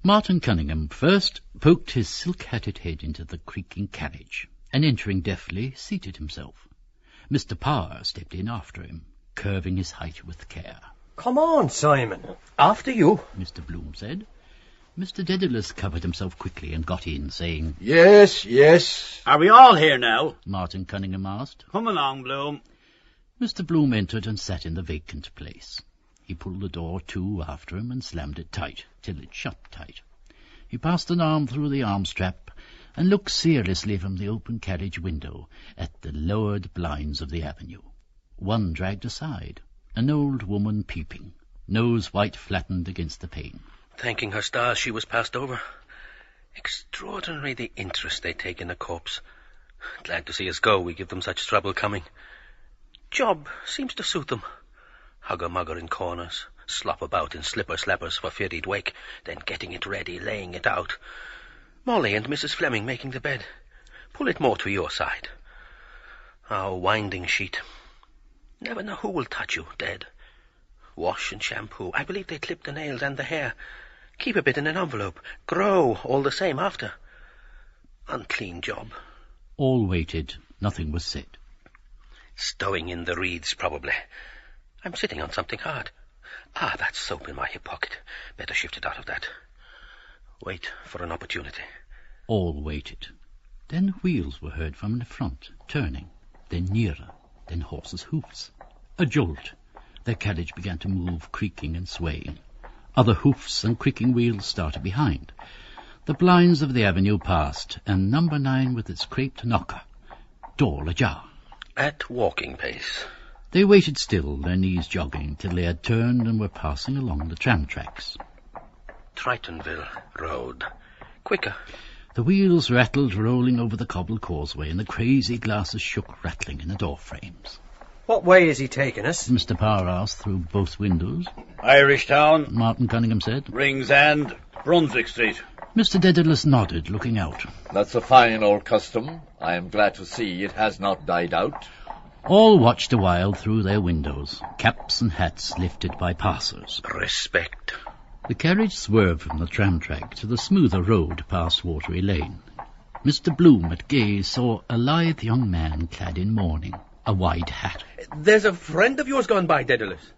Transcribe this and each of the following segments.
Martin Cunningham first poked his silk-hatted head into the creaking carriage, and entering deftly, seated himself. Mr. Power stepped in after him, curving his height with care. "Come on, Simon. After you," Mr. Bloom said. Mr. Dedalus covered himself quickly and got in, saying, "Yes, yes." "Are we all here now?" Martin Cunningham asked. "Come along, Bloom." Mr. Bloom entered and sat in the vacant place. He pulled the door to after him and slammed it tight, till it shut tight. He passed an arm through the arm strap and looked seriously from the open carriage window at the lowered blinds of the avenue. One dragged aside, an old woman peeping, nose white flattened against the pane. Thanking her stars she was passed over. Extraordinary the interest they take in a corpse. Glad to see us go, we give them such trouble coming. Job seems to suit them. Hugger-mugger in corners, slop about in slipper-slappers for fear he'd wake, then getting it ready, laying it out. Molly and Mrs. Fleming making the bed. Pull it more to your side. Our winding sheet. Never know who will touch you, dead. Wash and shampoo. I believe they clip the nails and the hair. Keep a bit in an envelope. Grow all the same after. Unclean job. All waited. Nothing was said. Stowing in the reeds, probably. I'm sitting on something hard. That soap in my hip pocket. Better shift it out of that. Wait for an opportunity. All waited. Then wheels were heard from the front, turning, then nearer, then horses' hoofs. A jolt. Their carriage began to move, creaking and swaying. Other hoofs and creaking wheels started behind. The blinds of the avenue passed, and number 9 with its craped knocker. Door ajar. At walking pace. They waited still, their knees jogging, till they had turned and were passing along the tram tracks. Tritonville Road. Quicker. The wheels rattled, rolling over the cobbled causeway, and the crazy glasses shook, rattling in the door frames. "What way is he taking us?" Mr. Power asked through both windows. "Irish Town," Martin Cunningham said. "Rings End, Brunswick Street." Mr. Dedalus nodded, looking out. That's a fine old custom. I am glad to see it has not died out. All watched a while through their windows, caps and hats lifted by passers. Respect. The carriage swerved from the tram track to the smoother road past Watery Lane. Mr. Bloom at gaze saw a lithe young man clad in mourning, a wide hat. "There's a friend of yours gone by, Dedalus."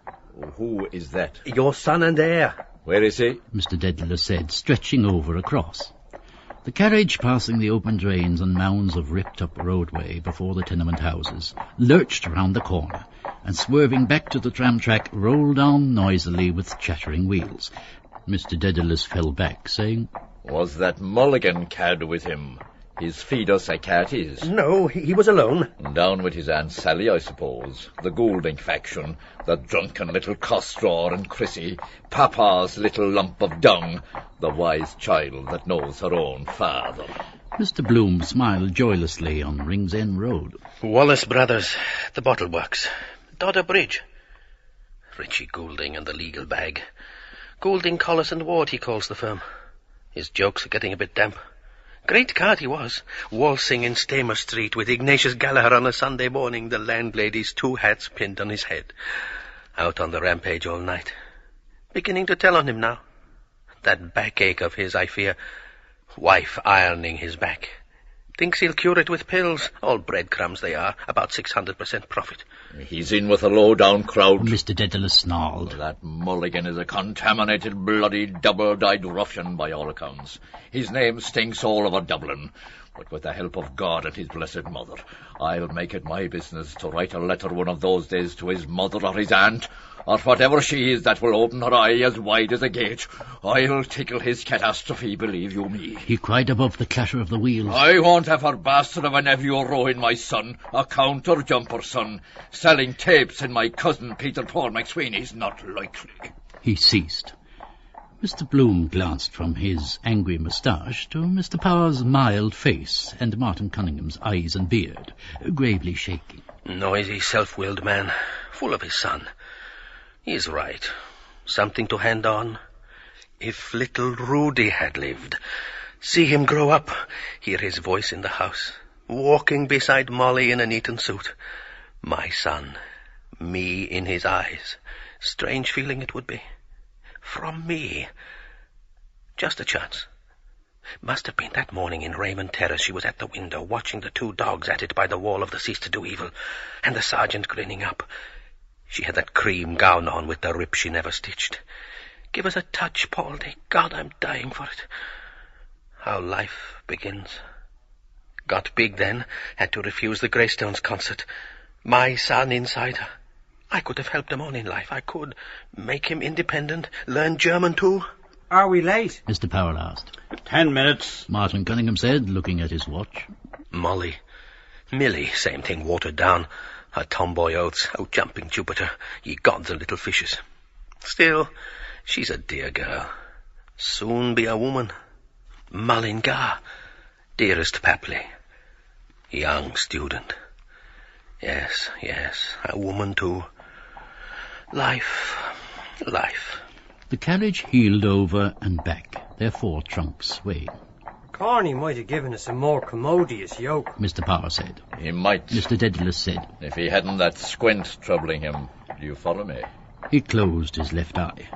Who is that? "Your son and heir." Where is he? Mr. Dedalus said, stretching over across. The carriage, passing the open drains and mounds of ripped-up roadway before the tenement houses, lurched round the corner, and swerving back to the tram track, rolled on noisily with chattering wheels. Mr. Dedalus fell back, saying, Was that Mulligan cad with him? His feeder a cat is. "No, he was alone." Down with his Aunt Sally, I suppose. The Goulding faction. The drunken little Costraw and Chrissy. Papa's little lump of dung. The wise child that knows her own father. Mr. Bloom smiled joylessly on Rings End Road. Wallace Brothers, the Bottle Works. Dodder Bridge. Richie Goulding and the legal bag. Goulding, Collis and Ward, he calls the firm. His jokes are getting a bit damp. Great card he was, waltzing in Stamer Street with Ignatius Gallagher on a Sunday morning, the landlady's 2 hats pinned on his head. Out on the rampage all night. Beginning to tell on him now. That backache of his, I fear. Wife ironing his back. Thinks he'll cure it with pills. All breadcrumbs they are, about 600% profit. He's in with a low-down crowd. Mr. Dedalus snarled. That Mulligan is a contaminated, bloody, double-dyed ruffian by all accounts. His name stinks all over Dublin. But with the help of God and his blessed mother, I'll make it my business to write a letter one of those days to his mother or his aunt, or whatever she is that will open her eye as wide as a gate. I'll tickle his catastrophe, believe you me. He cried above the clatter of the wheels. I won't have her bastard of a nephew rowing my son, a counter-jumper son, selling tapes in my cousin Peter Paul McSweeney's, not likely. He ceased. Mr. Bloom glanced from his angry moustache to Mr. Power's mild face and Martin Cunningham's eyes and beard, gravely shaking. Noisy, self-willed man, full of his son. He's right. Something to hand on. If little Rudy had lived, see him grow up, hear his voice in the house, walking beside Molly in an Eton suit. My son, me in his eyes. Strange feeling it would be. From me. Just a chance. Must have been that morning in Raymond Terrace. She was at the window, watching the two dogs at it by the wall of the Cease to Do Evil, and the sergeant grinning up. She had that cream gown on with the rip she never stitched. Give us a touch, Paul. God, I'm dying for it. How life begins. Got big then, had to refuse the Greystones concert. My son inside her. I could have helped him on in life. I could make him independent, learn German too. Are we late? Mr. Powell asked. 10 minutes. Martin Cunningham said, looking at his watch. Molly. Millie, same thing, watered down. Her tomboy oaths, out-jumping Jupiter, ye gods and little fishes. Still, she's a dear girl. Soon be a woman. Mullingar, dearest Papley. Young student. Yes, a woman too. Life. The carriage heeled over and back, their four trunks swaying. Corny might have given us a more commodious yoke. Mr. Power said. He might. Mr. Dedalus said. If he hadn't that squint troubling him. Do you follow me? He closed his left eye.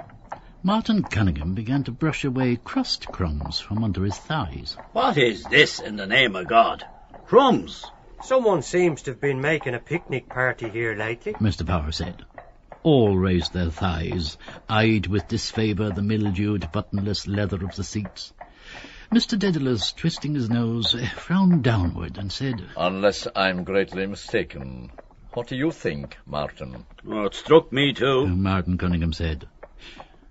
Martin Cunningham began to brush away crust crumbs from under his thighs. What is this in the name of God? Crumbs. Someone seems to have been making a picnic party here lately. Mr. Power said. All raised their thighs, eyed with disfavour the mildewed, buttonless leather of the seats. Mr. Dedalus, twisting his nose, frowned downward and said, Unless I'm greatly mistaken. What do you think, Martin? Oh, it struck me too. Martin Cunningham said.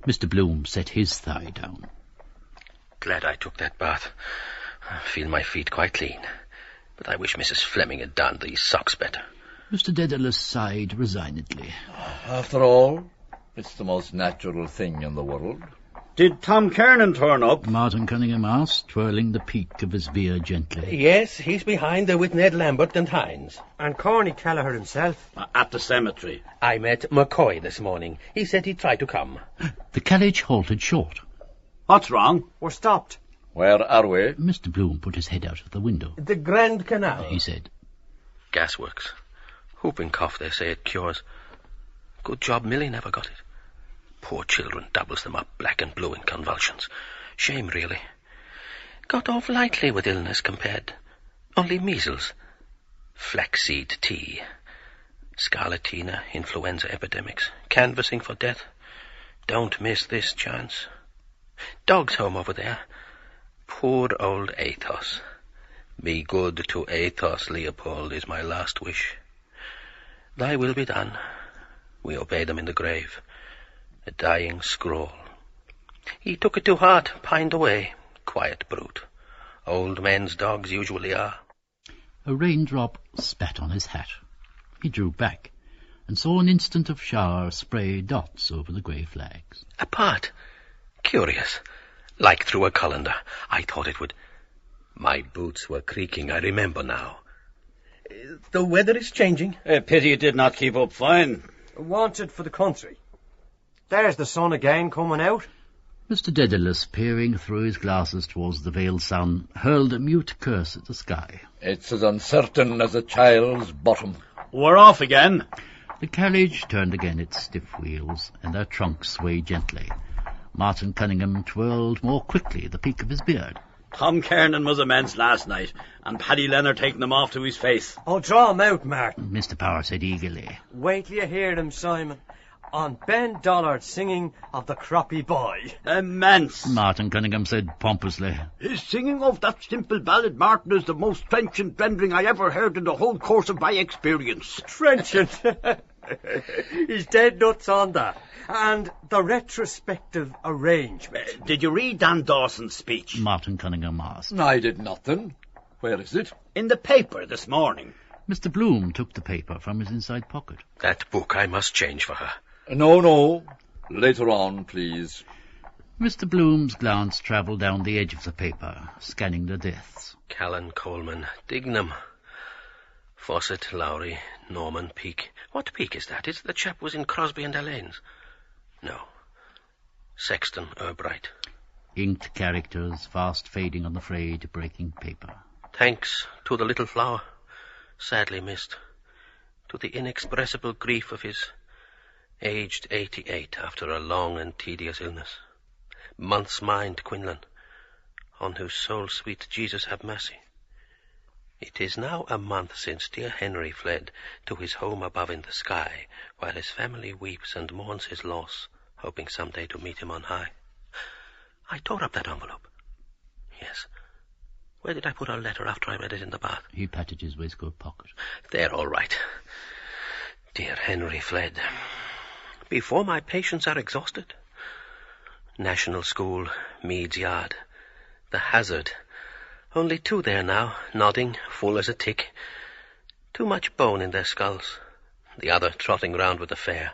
Mr. Bloom set his thigh down. Glad I took that bath. I feel my feet quite clean. But I wish Mrs. Fleming had done these socks better. Mr. Dedalus sighed resignedly. After all, it's the most natural thing in the world. Did Tom Kernan turn up? Martin Cunningham asked, twirling the peak of his beard gently. Yes, he's behind there with Ned Lambert and Hines. And Corny Kelleher himself. At the cemetery. I met McCoy this morning. He said he'd try to come. The carriage halted short. What's wrong? We're stopped. Where are we? Mr. Bloom put his head out of the window. The Grand Canal. He said. Gasworks. Whooping cough, they say it cures. Good job Millie never got it. Poor children doubles them up black and blue in convulsions. Shame, really. Got off lightly with illness compared. Only measles. Flaxseed tea. Scarlatina, influenza epidemics. Canvassing for death. Don't miss this chance. Dog's home over there. Poor old Athos. Be good to Athos, Leopold, is my last wish. Thy will be done. We obey them in the grave. A dying scroll. He took it to heart, pined away. Quiet brute. Old men's dogs usually are. A raindrop spat on his hat. He drew back and saw an instant of shower spray dots over the grey flags. Apart. Curious. Like through a colander. I thought it would... My boots were creaking, I remember now. The weather is changing. A pity it did not keep up fine. Wanted for the country. There's the sun again coming out. Mr. Dedalus, peering through his glasses towards the veiled sun, hurled a mute curse at the sky. It's as uncertain as a child's bottom. We're off again. The carriage turned again its stiff wheels, and their trunks swayed gently. Martin Cunningham twirled more quickly the peak of his beard. Tom Kernan was immense last night, and Paddy Leonard taking them off to his face. Oh, draw him out, Martin. Mr. Power said eagerly. Wait till you hear them, Simon. On Ben Dollard singing of the Croppy Boy. Immense. Martin Cunningham said pompously. His singing of that simple ballad, Martin, is the most trenchant rendering I ever heard in the whole course of my experience. Trenchant. He's dead nuts on that. And the retrospective arrangement. Did you read Dan Dawson's speech? Martin Cunningham asked. I did not then. Where is it? In the paper this morning. Mr. Bloom took the paper from his inside pocket. That book I must change for her. No. Later on, please. Mr. Bloom's glance travelled down the edge of the paper, scanning the deaths. Callan, Coleman, Dignam, Fawcett, Lowry, Norman, Peake. What Peake is that? Is it the chap who was in Crosby and Allane's? No. Sexton, Urbright. Inked characters fast fading on the frayed, breaking paper. Thanks to the little flower, sadly missed. To the inexpressible grief of his aged 88 after a long and tedious illness. month's mind Quinlan, on whose soul sweet Jesus have mercy. It is now a month since dear Henry fled to his home above in the sky, while his family weeps and mourns his loss, hoping some day to meet him on high. I tore up that envelope. Yes. Where did I put our letter after I read it in the bath? He patted his waistcoat pocket. There, all right. Dear Henry fled. Before my patients are exhausted. National School, Meade's Yard. The Hazard. Only 2 there now, nodding, full as a tick. Too much bone in their skulls. The other trotting round with the fare.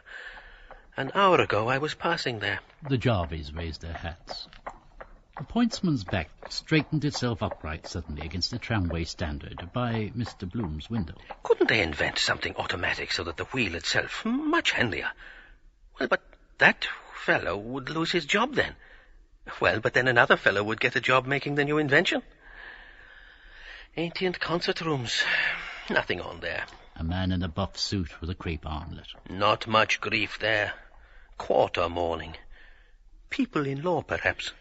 An hour ago I was passing there. The Jarvies raised their hats. The pointsman's back straightened itself upright suddenly against the tramway standard by Mr. Bloom's window. Couldn't they invent something automatic so that the wheel itself, much handier? Well, but that fellow would lose his job then. Well, but then another fellow would get a job making the new invention. Ancient concert rooms. Nothing on there. A man in a buff suit with a crepe armlet. Not much grief there. Quarter mourning. People in law, perhaps.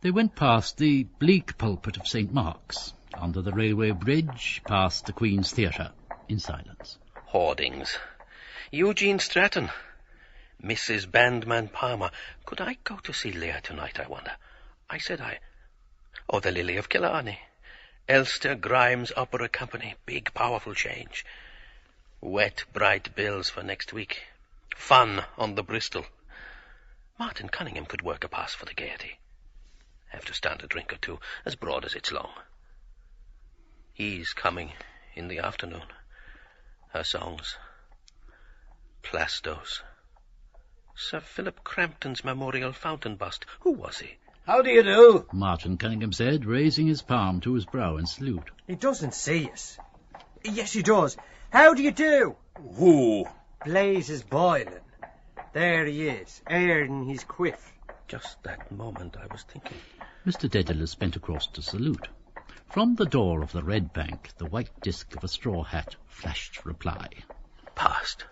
They went past the bleak pulpit of St. Mark's, under the railway bridge, past the Queen's Theatre, in silence. Hoardings. Eugene Stratton. Mrs. Bandman Palmer. Could I go to see Leah tonight, I wonder? I said I. Oh, the Lily of Killarney. Elster Grimes Opera Company. Big, powerful change. Wet, bright bills for next week. Fun on the Bristol. Martin Cunningham could work a pass for the Gaiety. Have to stand a drink or two, as broad as it's long. He's coming in the afternoon. Her songs. Plastos. Sir Philip Crampton's memorial fountain bust. Who was he? How do you do? Martin Cunningham said, raising his palm to his brow in salute. He doesn't see us. Yes, he does. How do you do? Who? Blaze is boiling. There he is, airing his quiff. Just that moment I was thinking. Mr. Dedalus bent across to salute. From the door of the Red Bank, the white disk of a straw hat flashed reply. Past.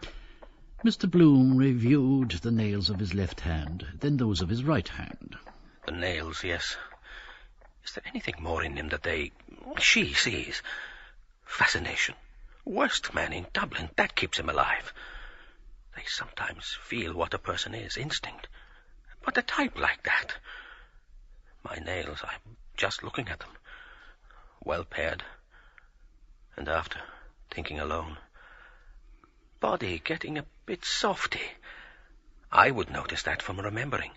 Mr. Bloom reviewed the nails of his left hand, then those of his right hand. The nails, yes. Is there anything more in him that she sees? Fascination. Worst man in Dublin, that keeps him alive. They sometimes feel what a person is, instinct. But a type like that. My nails, I'm just looking at them. Well paired. And after, thinking alone. Body getting a bit softy. I would notice that from remembering.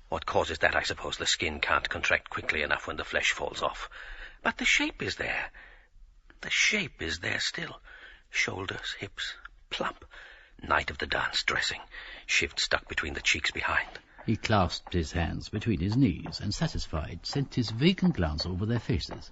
What causes that, I suppose, the skin can't contract quickly enough when the flesh falls off. But the shape is there. The shape is there still. Shoulders, hips, plump. Night of the dance dressing. Shift stuck between the cheeks behind. He clasped his hands between his knees and, satisfied, sent his vacant glance over their faces.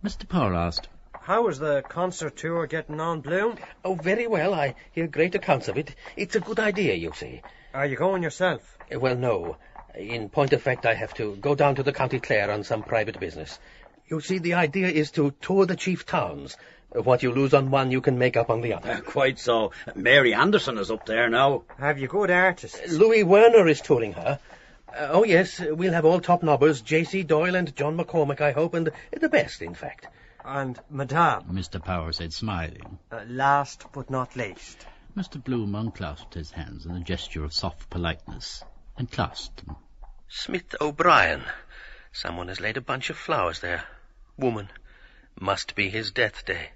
Mr. Power asked, How is the concert tour getting on, Bloom? Oh, very well. I hear great accounts of it. It's a good idea, you see. Are you going yourself? Well, no. In point of fact, I have to go down to the County Clare on some private business. You see, the idea is to tour the chief towns. What you lose on one, you can make up on the other. Quite so. Mary Anderson is up there now. Have you good artists? Louis Werner is touring her. Oh, yes, we'll have all top nobbers, J.C. Doyle and John McCormack, I hope, and the best, in fact. And Madame? Mr. Power said, smiling. Last but not least. Mr. Bloom unclasped his hands in a gesture of soft politeness and clasped them. Smith O'Brien. Someone has laid a bunch of flowers there. Woman. Must be his death day.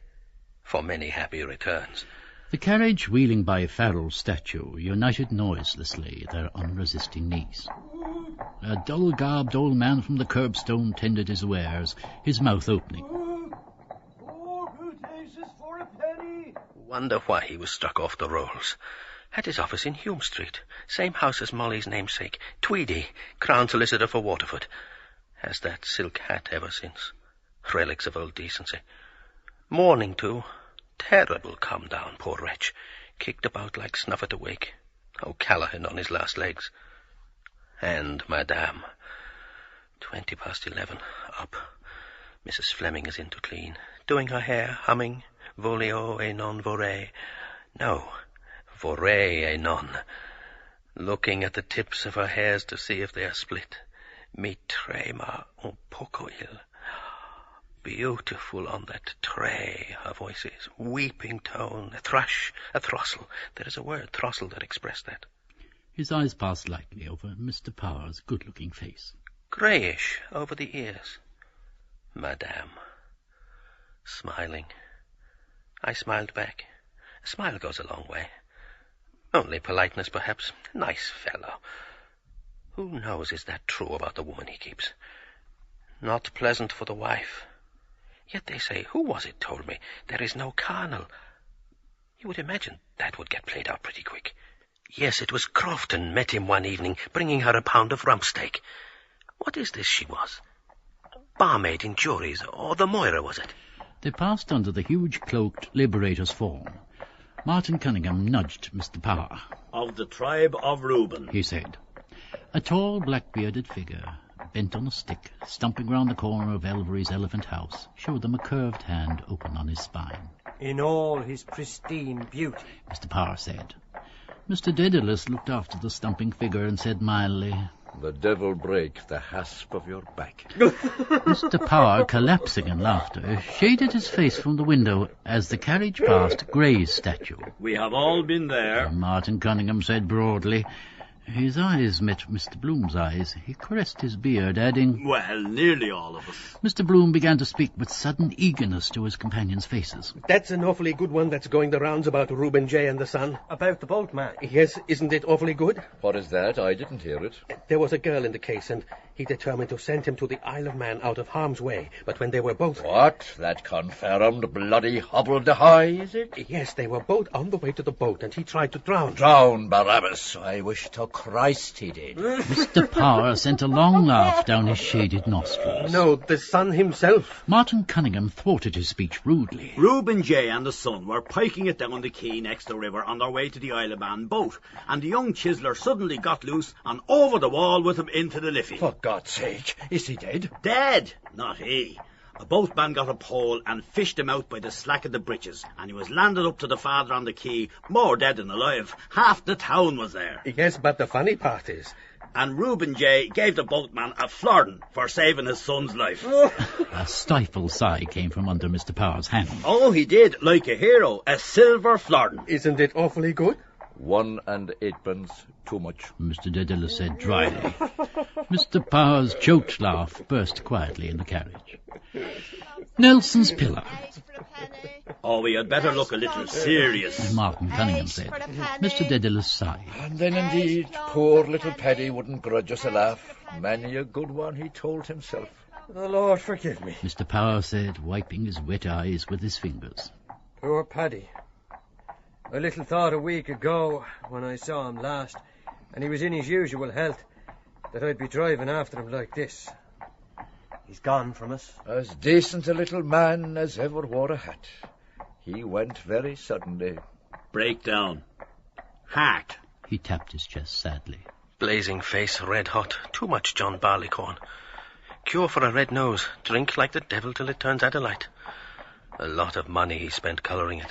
For many happy returns. The carriage, wheeling by Farrell's statue, united noiselessly their unresisting knees. A dull-garbed old man from the curbstone tended his wares, his mouth opening. 4 bootlaces for a penny. Wonder why he was struck off the rolls. Had his office in Hume Street. Same house as Molly's namesake, Tweedy, Crown Solicitor for Waterford. Has that silk hat ever since. Relics of old decency. Mourning, too. Terrible come down, poor wretch. Kicked about like snuff at a wake. O'Callaghan on his last legs. And Madame. 11:20, up. Mrs. Fleming is in to clean. Doing her hair, humming, Volio et non vorrei. No, vorrei et non. Looking at the tips of her hairs to see if they are split. Mi trema un poco il. Beautiful on that tray, her voice is. Weeping tone, a thrush, a throstle. There is a word, throstle, that expressed that. His eyes passed lightly over Mr. Power's good-looking face. Greyish over the ears. Madame. Smiling. I smiled back. A smile goes a long way. Only politeness, perhaps. Nice fellow. Who knows is that true about the woman he keeps? Not pleasant for the wife. Yet they say, who was it told me, there is no carnal. You would imagine that would get played out pretty quick. Yes, it was Crofton met him one evening, bringing her a pound of rump steak. What is this she was? Barmaid in Jury's, or the Moira, was it? They passed under the huge cloaked Liberator's form. Martin Cunningham nudged Mr. Power. Of the tribe of Reuben, He said. A tall, black-bearded figure, bent on a stick, stumping round the corner of Elvery's elephant house, showed them a curved hand open on his spine. In all his pristine beauty. Mr. Power said. Mr. Dedalus looked after the stumping figure and said mildly, The devil break the hasp of your back. Mr. Power, collapsing in laughter, shaded his face from the window as the carriage passed Gray's statue. we have all been there. Martin Cunningham said broadly. His eyes met Mr. Bloom's eyes. He caressed his beard, adding, Well, nearly all of us. Mr. Bloom began to speak with sudden eagerness to his companions' faces. That's an awfully good one that's going the rounds about Reuben J. and the Son. About the boatman. Yes, isn't it awfully good? What is that? I didn't hear it. There was a girl in the case, and he determined to send him to the Isle of Man out of harm's way. But when they were both... What? That confirmed bloody hobble-de-hoy, is it? Yes, they were both on the way to the boat, and he tried to drown. Drown, Barabbas. I wish to Christ he did. Mr. Power sent a long laugh down his shaded nostrils. No, the Son himself. Martin Cunningham thwarted his speech rudely. Reuben J. and the son were piking it down the quay next the river on their way to the Isle of Man boat, and the young chiseler suddenly got loose and over the wall with him into the Liffey. For God's sake, is he dead? Dead, not he. A boatman got a pole and fished him out by the slack of the britches, and he was landed up to the father on the quay, more dead than alive. Half the town was there. Yes, but the funny part is... And Reuben J. gave the boatman a florin for saving his son's life. A stifled sigh came from under Mr. Power's hand. Oh, he did, like a hero, a silver florin. Isn't it awfully good? 1 and 8 too much. Mr. Dedalus said dryly. Mr. Power's choked laugh burst quietly in the carriage. Nelson's Pillar, Oh, we had better look a little serious. Martin Cunningham said. Mr. Dedalus sighed. And then indeed, poor little Paddy wouldn't grudge us a laugh. Many a good one, he told himself. The Lord forgive me. Mr. Power said, wiping his wet eyes with his fingers. Poor Paddy. I little thought a week ago, when I saw him last, and he was in his usual health, that I'd be driving after him like this. He's gone from us. As decent a little man as ever wore a hat. He went very suddenly. Breakdown. Heart. He tapped his chest sadly. Blazing face, red hot. Too much John Barleycorn. Cure for a red nose. Drink like the devil till it turns Adelaide. A lot of money he spent colouring it.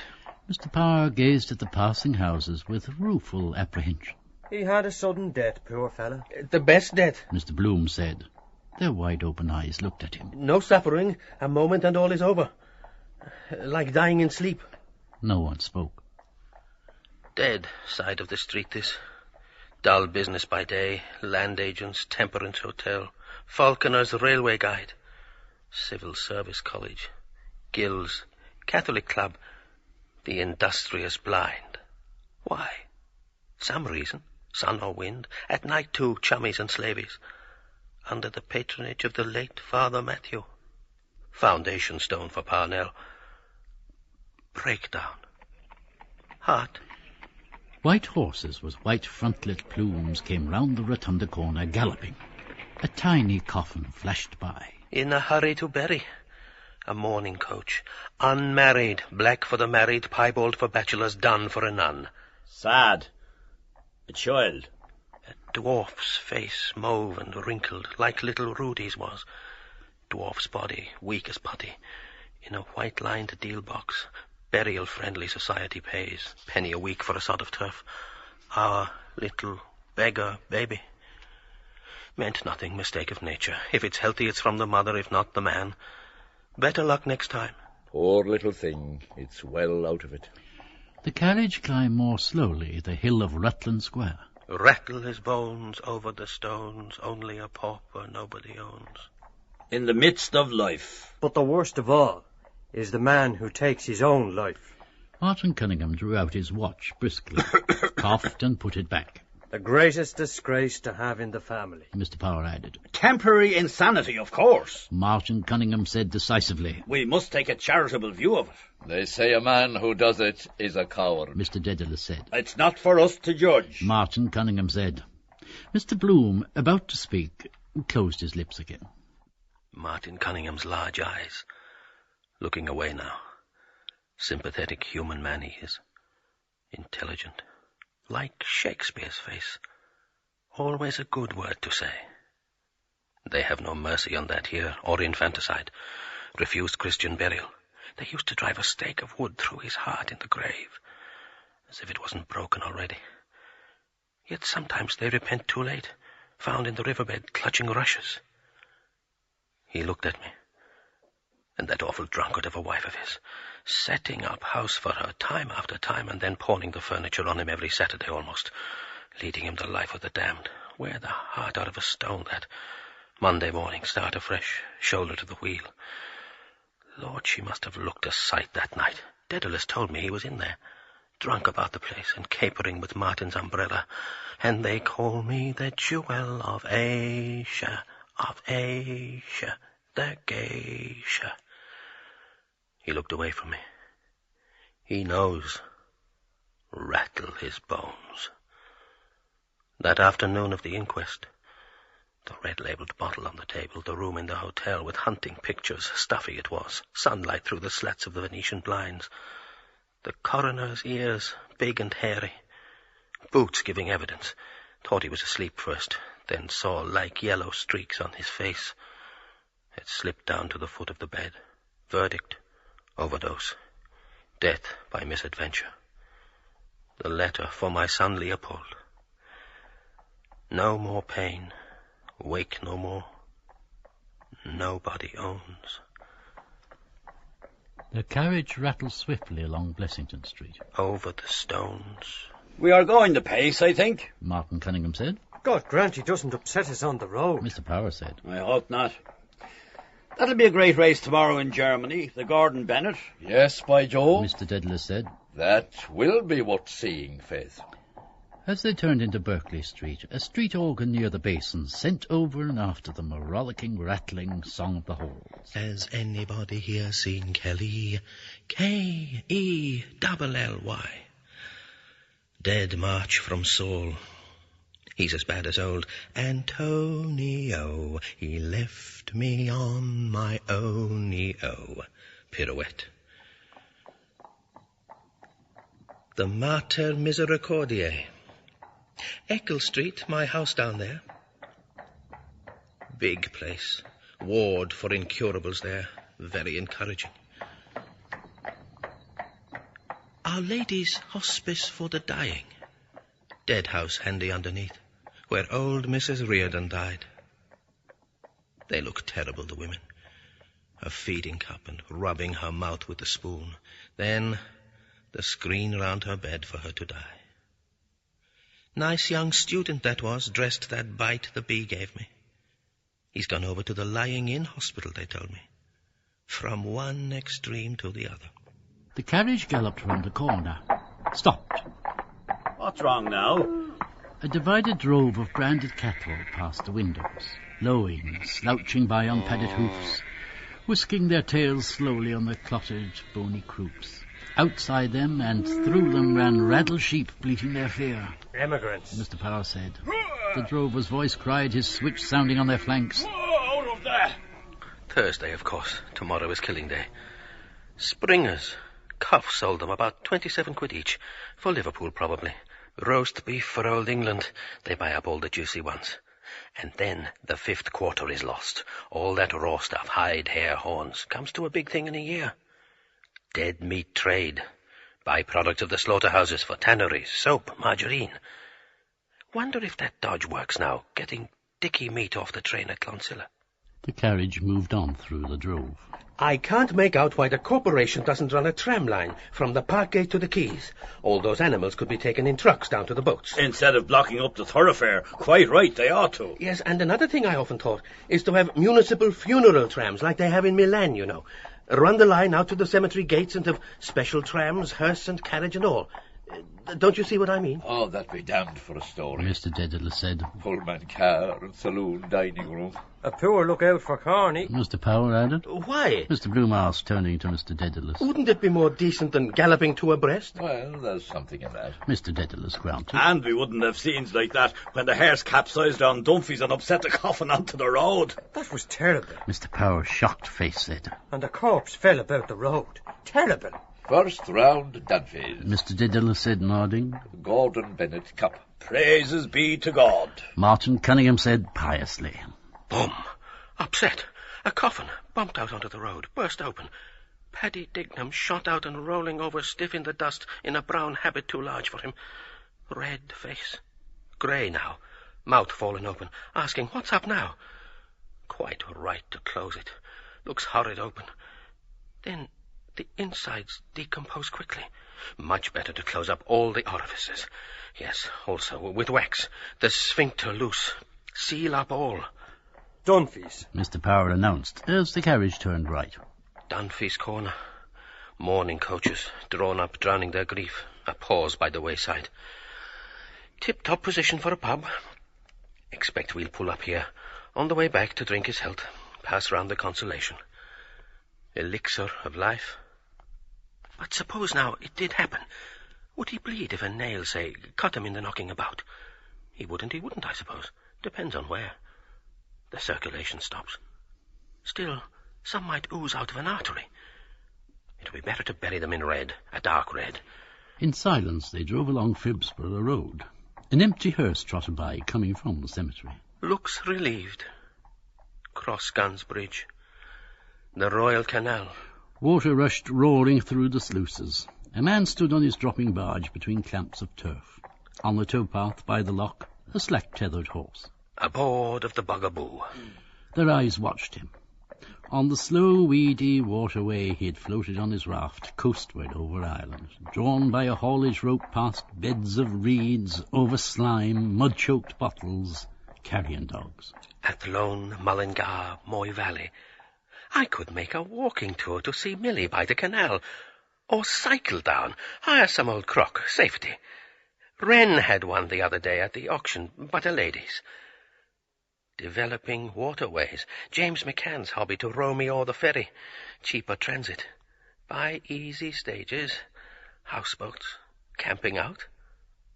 Mr. Power gazed at the passing houses with rueful apprehension. He had a sudden death, poor fella. The best death. Mr. Bloom said. Their wide-open eyes looked at him. No suffering. A moment and all is over. Like dying in sleep. No one spoke. Dead side of the street this. Dull business by day. Land agents, temperance hotel. Falconer's railway guide. Civil service college. Guilds. Catholic club. The industrious blind. Why? Some reason. Sun or wind. At night too, chummies and slavies. Under the patronage of the late Father Matthew. Foundation stone for Parnell. Breakdown. Heart. White horses with white frontlet plumes came round the rotunda corner galloping. A tiny coffin flashed by. In a hurry to bury. A mourning coach. Unmarried. Black for the married. Piebald for bachelors. Done for a nun. Sad. A child. A dwarf's face, mauve and wrinkled, like little Rudy's was. Dwarf's body, weak as putty. In a white-lined deal box. Burial-friendly society pays. Penny a week for a sod of turf. Our little beggar baby. Meant nothing, mistake of nature. If it's healthy, it's from the mother, if not the man. Better luck next time. Poor little thing. It's well out of it. The carriage climbed more slowly the hill of Rutland Square. Rattle his bones over the stones, only a pauper nobody owns. In the midst of life. But the worst of all is the man who takes his own life. Martin Cunningham drew out his watch briskly, coughed and put it back. The greatest disgrace to have in the family. Mr. Power added. Temporary insanity, of course. Martin Cunningham said decisively. We must take a charitable view of it. They say a man who does it is a coward. Mr. Dedalus said. It's not for us to judge. Martin Cunningham said. Mr. Bloom, about to speak, closed his lips again. Martin Cunningham's large eyes, looking away now. Sympathetic human man he is. Intelligent. Like Shakespeare's face. Always a good word to say. They have no mercy on that here, or infanticide. Refused Christian burial. They used to drive a stake of wood through his heart in the grave, as if it wasn't broken already. Yet sometimes they repent too late, found in the riverbed clutching rushes. He looked at me, and that awful drunkard of a wife of his, setting up house for her time after time, and then pawning the furniture on him every Saturday almost, leading him the life of the damned. Wear the heart out of a stone, that. Monday morning, start afresh, shoulder to the wheel. Lord, she must have looked a sight that night. Dedalus told me he was in there, drunk about the place and capering with Martin's umbrella. And they call me the jewel of Asia, the geisha. He looked away from me. He knows. Rattle his bones. That afternoon of the inquest, the red-labelled bottle on the table, the room in the hotel with hunting pictures, stuffy it was, sunlight through the slats of the Venetian blinds, the coroner's ears, big and hairy, boots giving evidence, thought he was asleep first, then saw like yellow streaks on his face. It slipped down to the foot of the bed. Verdict, overdose, death by misadventure. The letter for my son Leopold. No more pain. Wake no more. Nobody owns. The carriage rattled swiftly along Blessington Street. Over the stones. We are going the pace, I think. Martin Cunningham said. God grant he doesn't upset us on the road. Mr. Power said. I hope not. That'll be a great race tomorrow in Germany, the Gordon Bennett. Yes, by Jove. Mr. Dedalus said. That will be worth seeing, Faith. As they turned into Berkeley Street, a street organ near the basin sent over and after them a rollicking, rattling Song of the Halls. Has anybody here seen Kelly? Kelly. Dead March from Saul. He's as bad as old Antonio. He left me on my own-eo. Pirouette. The Mater Misericordiae. Eccles Street, my house down there. Big place. Ward for incurables there. Very encouraging. Our Lady's Hospice for the Dying. Dead house handy underneath, where old Mrs. Reardon died. They look terrible, the women. A feeding cup and rubbing her mouth with the spoon. Then the screen round her bed for her to die. Nice young student that was, dressed that bite the bee gave me. He's gone over to the lying-in hospital, they told me. From one extreme to the other. The carriage galloped round the corner. Stopped. What's wrong now? A divided drove of branded cattle passed the windows, lowing, slouching by on padded hoofs, whisking their tails slowly on the clotted, bony croups. Outside them and through them ran raddle sheep bleating their fear. Emigrants. Mr. Power said. The drover's voice cried, his switch sounding on their flanks. Out of there! Thursday, of course. Tomorrow is killing day. Springers. Cuff sold them about 27 quid each. For Liverpool, probably. Roast beef for old England. They buy up all the juicy ones. And then the 5th quarter is lost. All that raw stuff, hide, hair, horns, comes to a big thing in a year. Dead meat trade. By-product of the slaughterhouses for tanneries, soap, margarine. Wonder if that dodge works now, getting Dickie meat off the train at Clonsilla. The carriage moved on through the drove. I can't make out why the corporation doesn't run a tram line from the park gate to the quays. All those animals could be taken in trucks down to the boats. Instead of blocking up the thoroughfare. Quite right, they ought to. Yes, and another thing I often thought is to have municipal funeral trams like they have in Milan, you know. Run the line out to the cemetery gates and have special trams, hearse and carriage and all. Don't you see what I mean? Oh, that be damned for a story. Mr. Dedalus said. Pullman car and saloon dining room. A poor lookout for Corny. Mr. Power added. Why? Mr. Bloom asked, turning to Mr. Dedalus. Wouldn't it be more decent than galloping two abreast? Well, there's something in that. Mr. Dedalus grunted. And we wouldn't have scenes like that when the hearse capsized on Dunphy's and upset the coffin onto the road. That was terrible. Mr. Power's shocked face said. And the corpse fell about the road. Terrible. First round, Dunphy's. Mr. Dedalus said, nodding. Gordon Bennett Cup. Praises be to God. Martin Cunningham said piously. Boom! Upset. A coffin bumped out onto the road, burst open. Paddy Dignam shot out and rolling over stiff in the dust in a brown habit too large for him. Red face. Grey now. Mouth fallen open, asking, what's up now? Quite right to close it. Looks horrid open. Then the insides decompose quickly. Much better to close up all the orifices. Yes, also with wax. The sphincter loose. Seal up all. Dunphy's. Mr. Power announced as the carriage turned right. Dunphy's corner. Mourning coaches, drawn up, drowning their grief. A pause by the wayside. Tip-top position for a pub. Expect we'll pull up here. On the way back to drink his health. Pass round the consolation. Elixir of life. But suppose now it did happen. Would he bleed if a nail, say, cut him in the knocking about? He wouldn't, I suppose. Depends on where. The circulation stops. Still, some might ooze out of an artery. It would be better to bury them in red, a dark red. In silence they drove along Phibsborough Road. An empty hearse trotted by, coming from the cemetery. Looks relieved. Cross Guns Bridge. The Royal Canal. Water rushed roaring through the sluices. A man stood on his dropping barge between clamps of turf. On the towpath by the loch, a slack-tethered horse. Aboard of the Bugaboo. Their eyes watched him. On the slow, weedy waterway he had floated on his raft, coastward over Ireland, drawn by a haulage rope past beds of reeds, over slime, mud-choked bottles, carrion dogs. At Lone Mullingar, Moy Valley, I could make a walking tour to see Millie by the canal, or cycle down, hire some old crock, safety. Wren had one the other day at the auction, but a lady's. Developing waterways. James McCann's hobby to row me o'er the ferry. Cheaper transit. By easy stages. Houseboats. Camping out.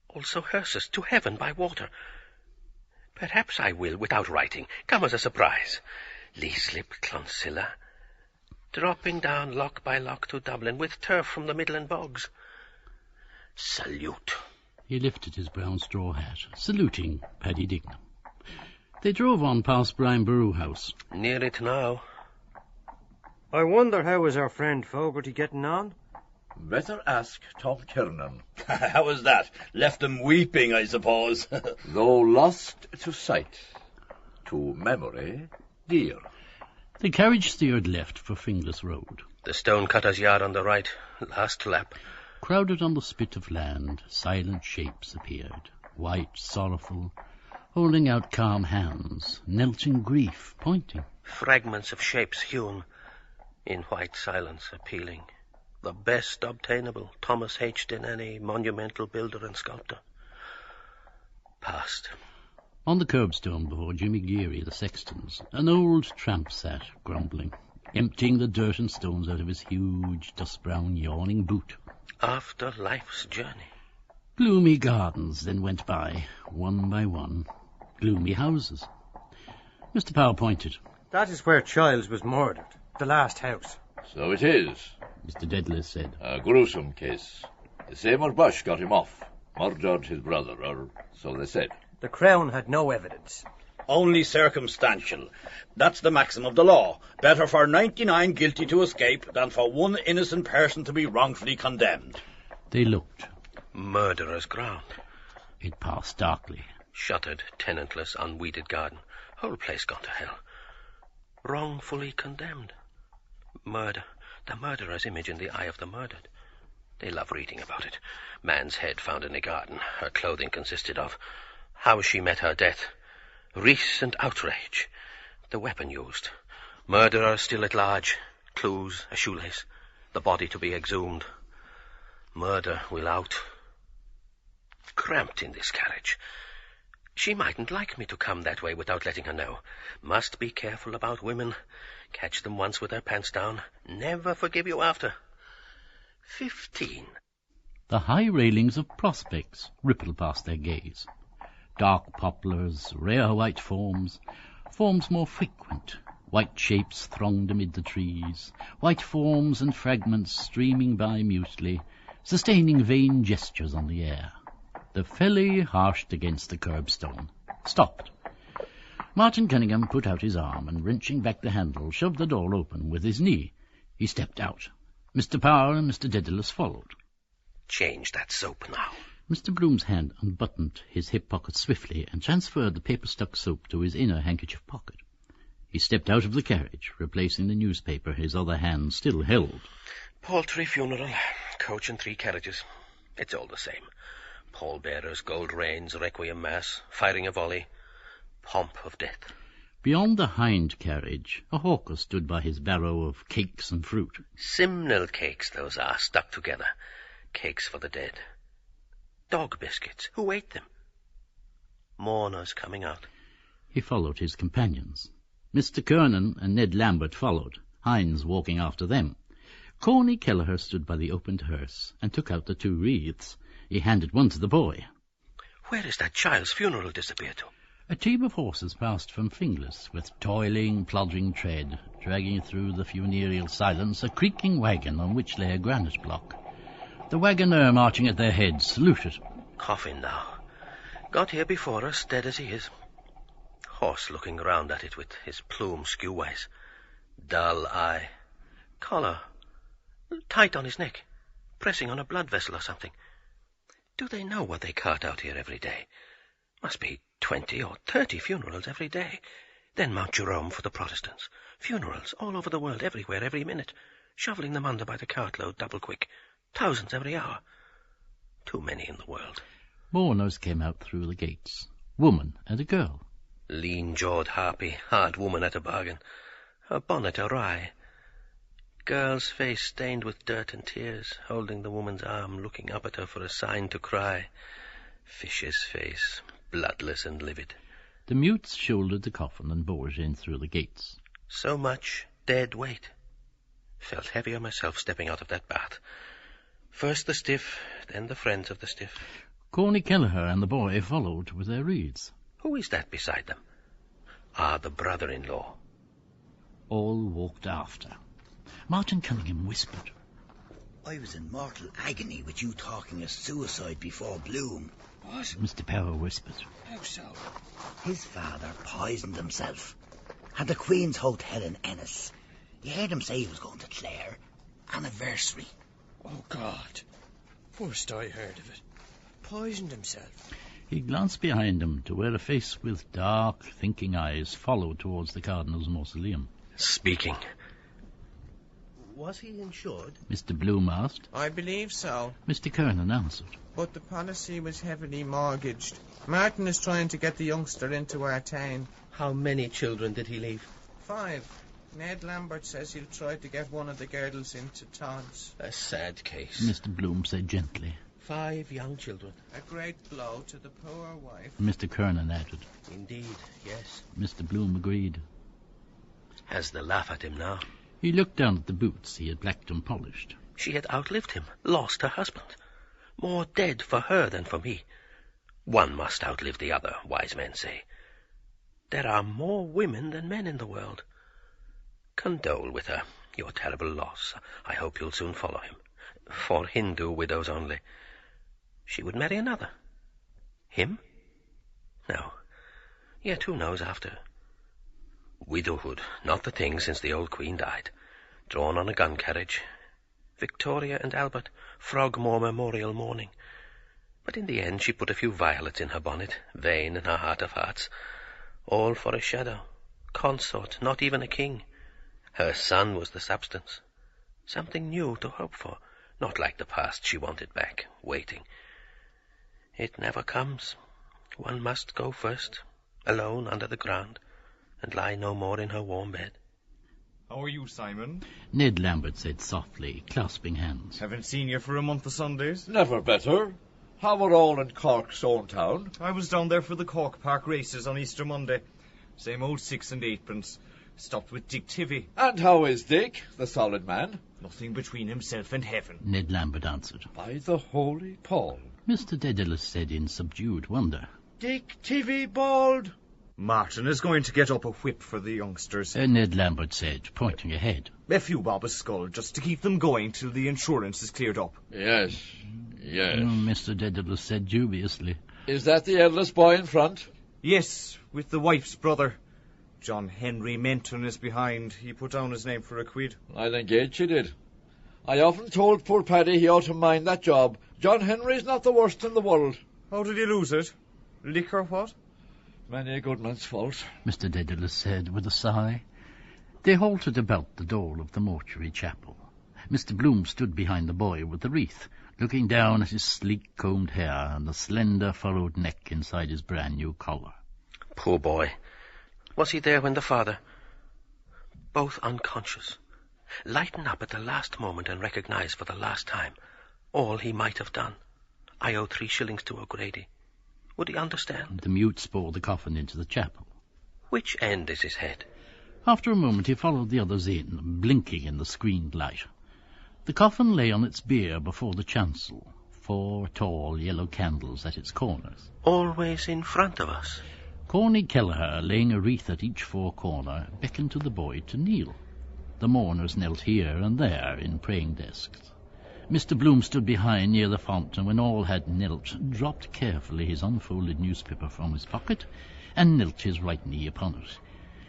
Also hearses to heaven by water. Perhaps I will, without writing, come as a surprise. Leeslip, Clonsilla. Dropping down lock by lock to Dublin with turf from the Midland bogs. Salute. He lifted his brown straw hat, saluting Paddy Dignam. They drove on past Brian Boru House. Near it now. I wonder how is our friend Fogarty getting on? Better ask Tom Kiernan. How was that? Left him weeping, I suppose. Though lost to sight, to memory, dear. The carriage steered left for Finglas Road. The Stonecutter's Yard on the right. Last lap. Crowded on the spit of land, silent shapes appeared, white, sorrowful, holding out calm hands, knelt in grief, pointing. Fragments of shapes hewn, in white silence appealing. The best obtainable, Thomas H. Denany, monumental builder and sculptor. Past. On the curbstone before Jimmy Geary, the sexton's, an old tramp sat, grumbling, emptying the dirt and stones out of his huge, dust-brown, yawning boot. After life's journey. Gloomy gardens then went by, one by one. Gloomy houses. Mr. Power pointed. That is where Childs was murdered. The last house. So it is. Mr. Dedalus said. A gruesome case. The same old Bush got him off. Murdered his brother, or so they said. The Crown had no evidence. Only circumstantial. That's the maxim of the law. Better for 99 guilty to escape than for one innocent person to be wrongfully condemned. They looked. Murderer's ground. It passed darkly. Shuttered, tenantless, unweeded garden. Whole place gone to hell. Wrongfully condemned. Murder. The murderer's image in the eye of the murdered. They love reading about it. Man's head found in a garden. Her clothing consisted of. How she met her death. Recent outrage. The weapon used. Murderer still at large. Clues, a shoelace. The body to be exhumed. Murder will out. Cramped in this carriage. She mightn't like me to come that way without letting her know. Must be careful about women. Catch them once with their pants down. Never forgive you after. 15. The high railings of prospects ripple past their gaze. Dark poplars, rare white forms more frequent. White shapes thronged amid the trees, white forms and fragments streaming by mutely, sustaining vain gestures on the air. The felly harshed against the curbstone, stopped. Martin Cunningham put out his arm and, wrenching back the handle, shoved the door open with his knee. He stepped out. Mr. Power and Mr. Dedalus followed. Change that soap now. Mr. Bloom's hand unbuttoned his hip pocket swiftly and transferred the paper-stuck soap to his inner handkerchief pocket. He stepped out of the carriage, replacing the newspaper his other hand still held. Paltry funeral, coach and 3 carriages. It's all the same. Pallbearers, gold reins, requiem mass, firing a volley, pomp of death. Beyond the hind carriage, a hawker stood by his barrow of cakes and fruit. Simnel cakes those are, stuck together. Cakes for the dead. Dog biscuits. Who ate them? Mourners coming out. He followed his companions. Mr. Kernan and Ned Lambert followed, Hines walking after them. Corny Kelleher stood by the opened hearse and took out the 2 wreaths. He handed one to the boy. Where is that child's funeral disappeared to? A team of horses passed from Finglas with toiling, plodding tread, dragging through the funereal silence a creaking wagon on which lay a granite block. The wagoner, marching at their head, saluted. Coffin now. Got here before us, dead as he is. Horse looking round at it with his plume skew-wise. Dull eye. Collar. Tight on his neck. Pressing on a blood vessel or something. Do they know what they cart out here every day? Must be 20 or 30 funerals every day. Then Mount Jerome for the Protestants. Funerals all over the world, everywhere, every minute. Shoveling them under by the cartload, double quick. Thousands every hour. Too many in the world. Mourners came out through the gates. Woman and a girl. Lean-jawed harpy, hard woman at a bargain. Her bonnet awry. Girl's face stained with dirt and tears, holding the woman's arm, looking up at her for a sign to cry. Fish's face, bloodless and livid. The mutes shouldered the coffin and bore it in through the gates. So much dead weight. Felt heavier myself stepping out of that bath. First the stiff, then the friends of the stiff. Corny Kelleher and the boy followed with their wreaths. Who is that beside them? The brother-in-law. All walked after. Martin Cunningham whispered. I was in mortal agony with you talking of suicide before Bloom. What? Mr. Power whispered. How so? His father poisoned himself. Had the Queen's Hotel in Ennis. You heard him say he was going to Clare. Anniversary. Oh, God. First I heard of it. Poisoned himself. He glanced behind him to where a face with dark, thinking eyes followed towards the Cardinal's mausoleum. Speaking. Was he insured? Mr. Bloom asked. I believe so. Mr. Kernan answered. But the policy was heavily mortgaged. Martin is trying to get the youngster into our town. How many children did he leave? 5. Ned Lambert says he'll try to get one of the girls into Todd's. A sad case. Mr. Bloom said gently. 5 young children. A great blow to the poor wife. Mr. Kernan added. Indeed, yes. Mr. Bloom agreed. Has the laugh at him now. He looked down at the boots he had blacked and polished. She had outlived him, lost her husband. More dead for her than for me. One must outlive the other, wise men say. There are more women than men in the world. Condole with her, your terrible loss. I hope you'll soon follow him. For Hindu widows only. She would marry another. Him? No. Yet who knows after? Widowhood, not the thing since the old Queen died. Drawn on a gun carriage. Victoria and Albert, Frogmore Memorial mourning. But in the end she put a few violets in her bonnet, vain in her heart of hearts. All for a shadow. Consort, not even a king. Her son was the substance. Something new to hope for, not like the past she wanted back, waiting. It never comes. One must go first, alone under the ground, and lie no more in her warm bed. How are you, Simon? Ned Lambert said softly, clasping hands. Haven't seen you for a month of Sundays. Never better. How are all in Cork's own town? I was down there for the Cork Park races on Easter Monday. Same old 6 and 8pence. Stopped with Dick Tivy. And how is Dick, the solid man? Nothing between himself and heaven. Ned Lambert answered. By the holy Paul. Mr. Dedalus said in subdued wonder. Dick Tivy bald? Martin is going to get up a whip for the youngsters. Ned Lambert said, pointing ahead. A few bob a skull, just to keep them going till the insurance is cleared up. Yes. Mr. Dedalus said dubiously. Is that the eldest boy in front? Yes, with the wife's brother. John Henry Menton is behind. He put down his name for a quid. I'll engage he did. I often told poor Paddy he ought to mind that job. John Henry's not the worst in the world. How did he lose it? Liquor what? Many a good man's fault. Mr. Dedalus said with a sigh. They halted about the door of the mortuary chapel. Mr. Bloom stood behind the boy with the wreath, looking down at his sleek combed hair and the slender furrowed neck inside his brand-new collar. Poor boy. Was he there when the father... Both unconscious. Lighten up at the last moment and recognize for the last time all he might have done. I owe 3 shillings to O'Grady. Would he understand? The mutes bore the coffin into the chapel. Which end is his head? After a moment he followed the others in, blinking in the screened light. The coffin lay on its bier before the chancel, 4 tall yellow candles at its corners. Always in front of us. Corny Kelleher, laying a wreath at each 4 corner, beckoned to the boy to kneel. The mourners knelt here and there in praying desks. Mr. Bloom stood behind near the font, and when all had knelt, dropped carefully his unfolded newspaper from his pocket and knelt his right knee upon it.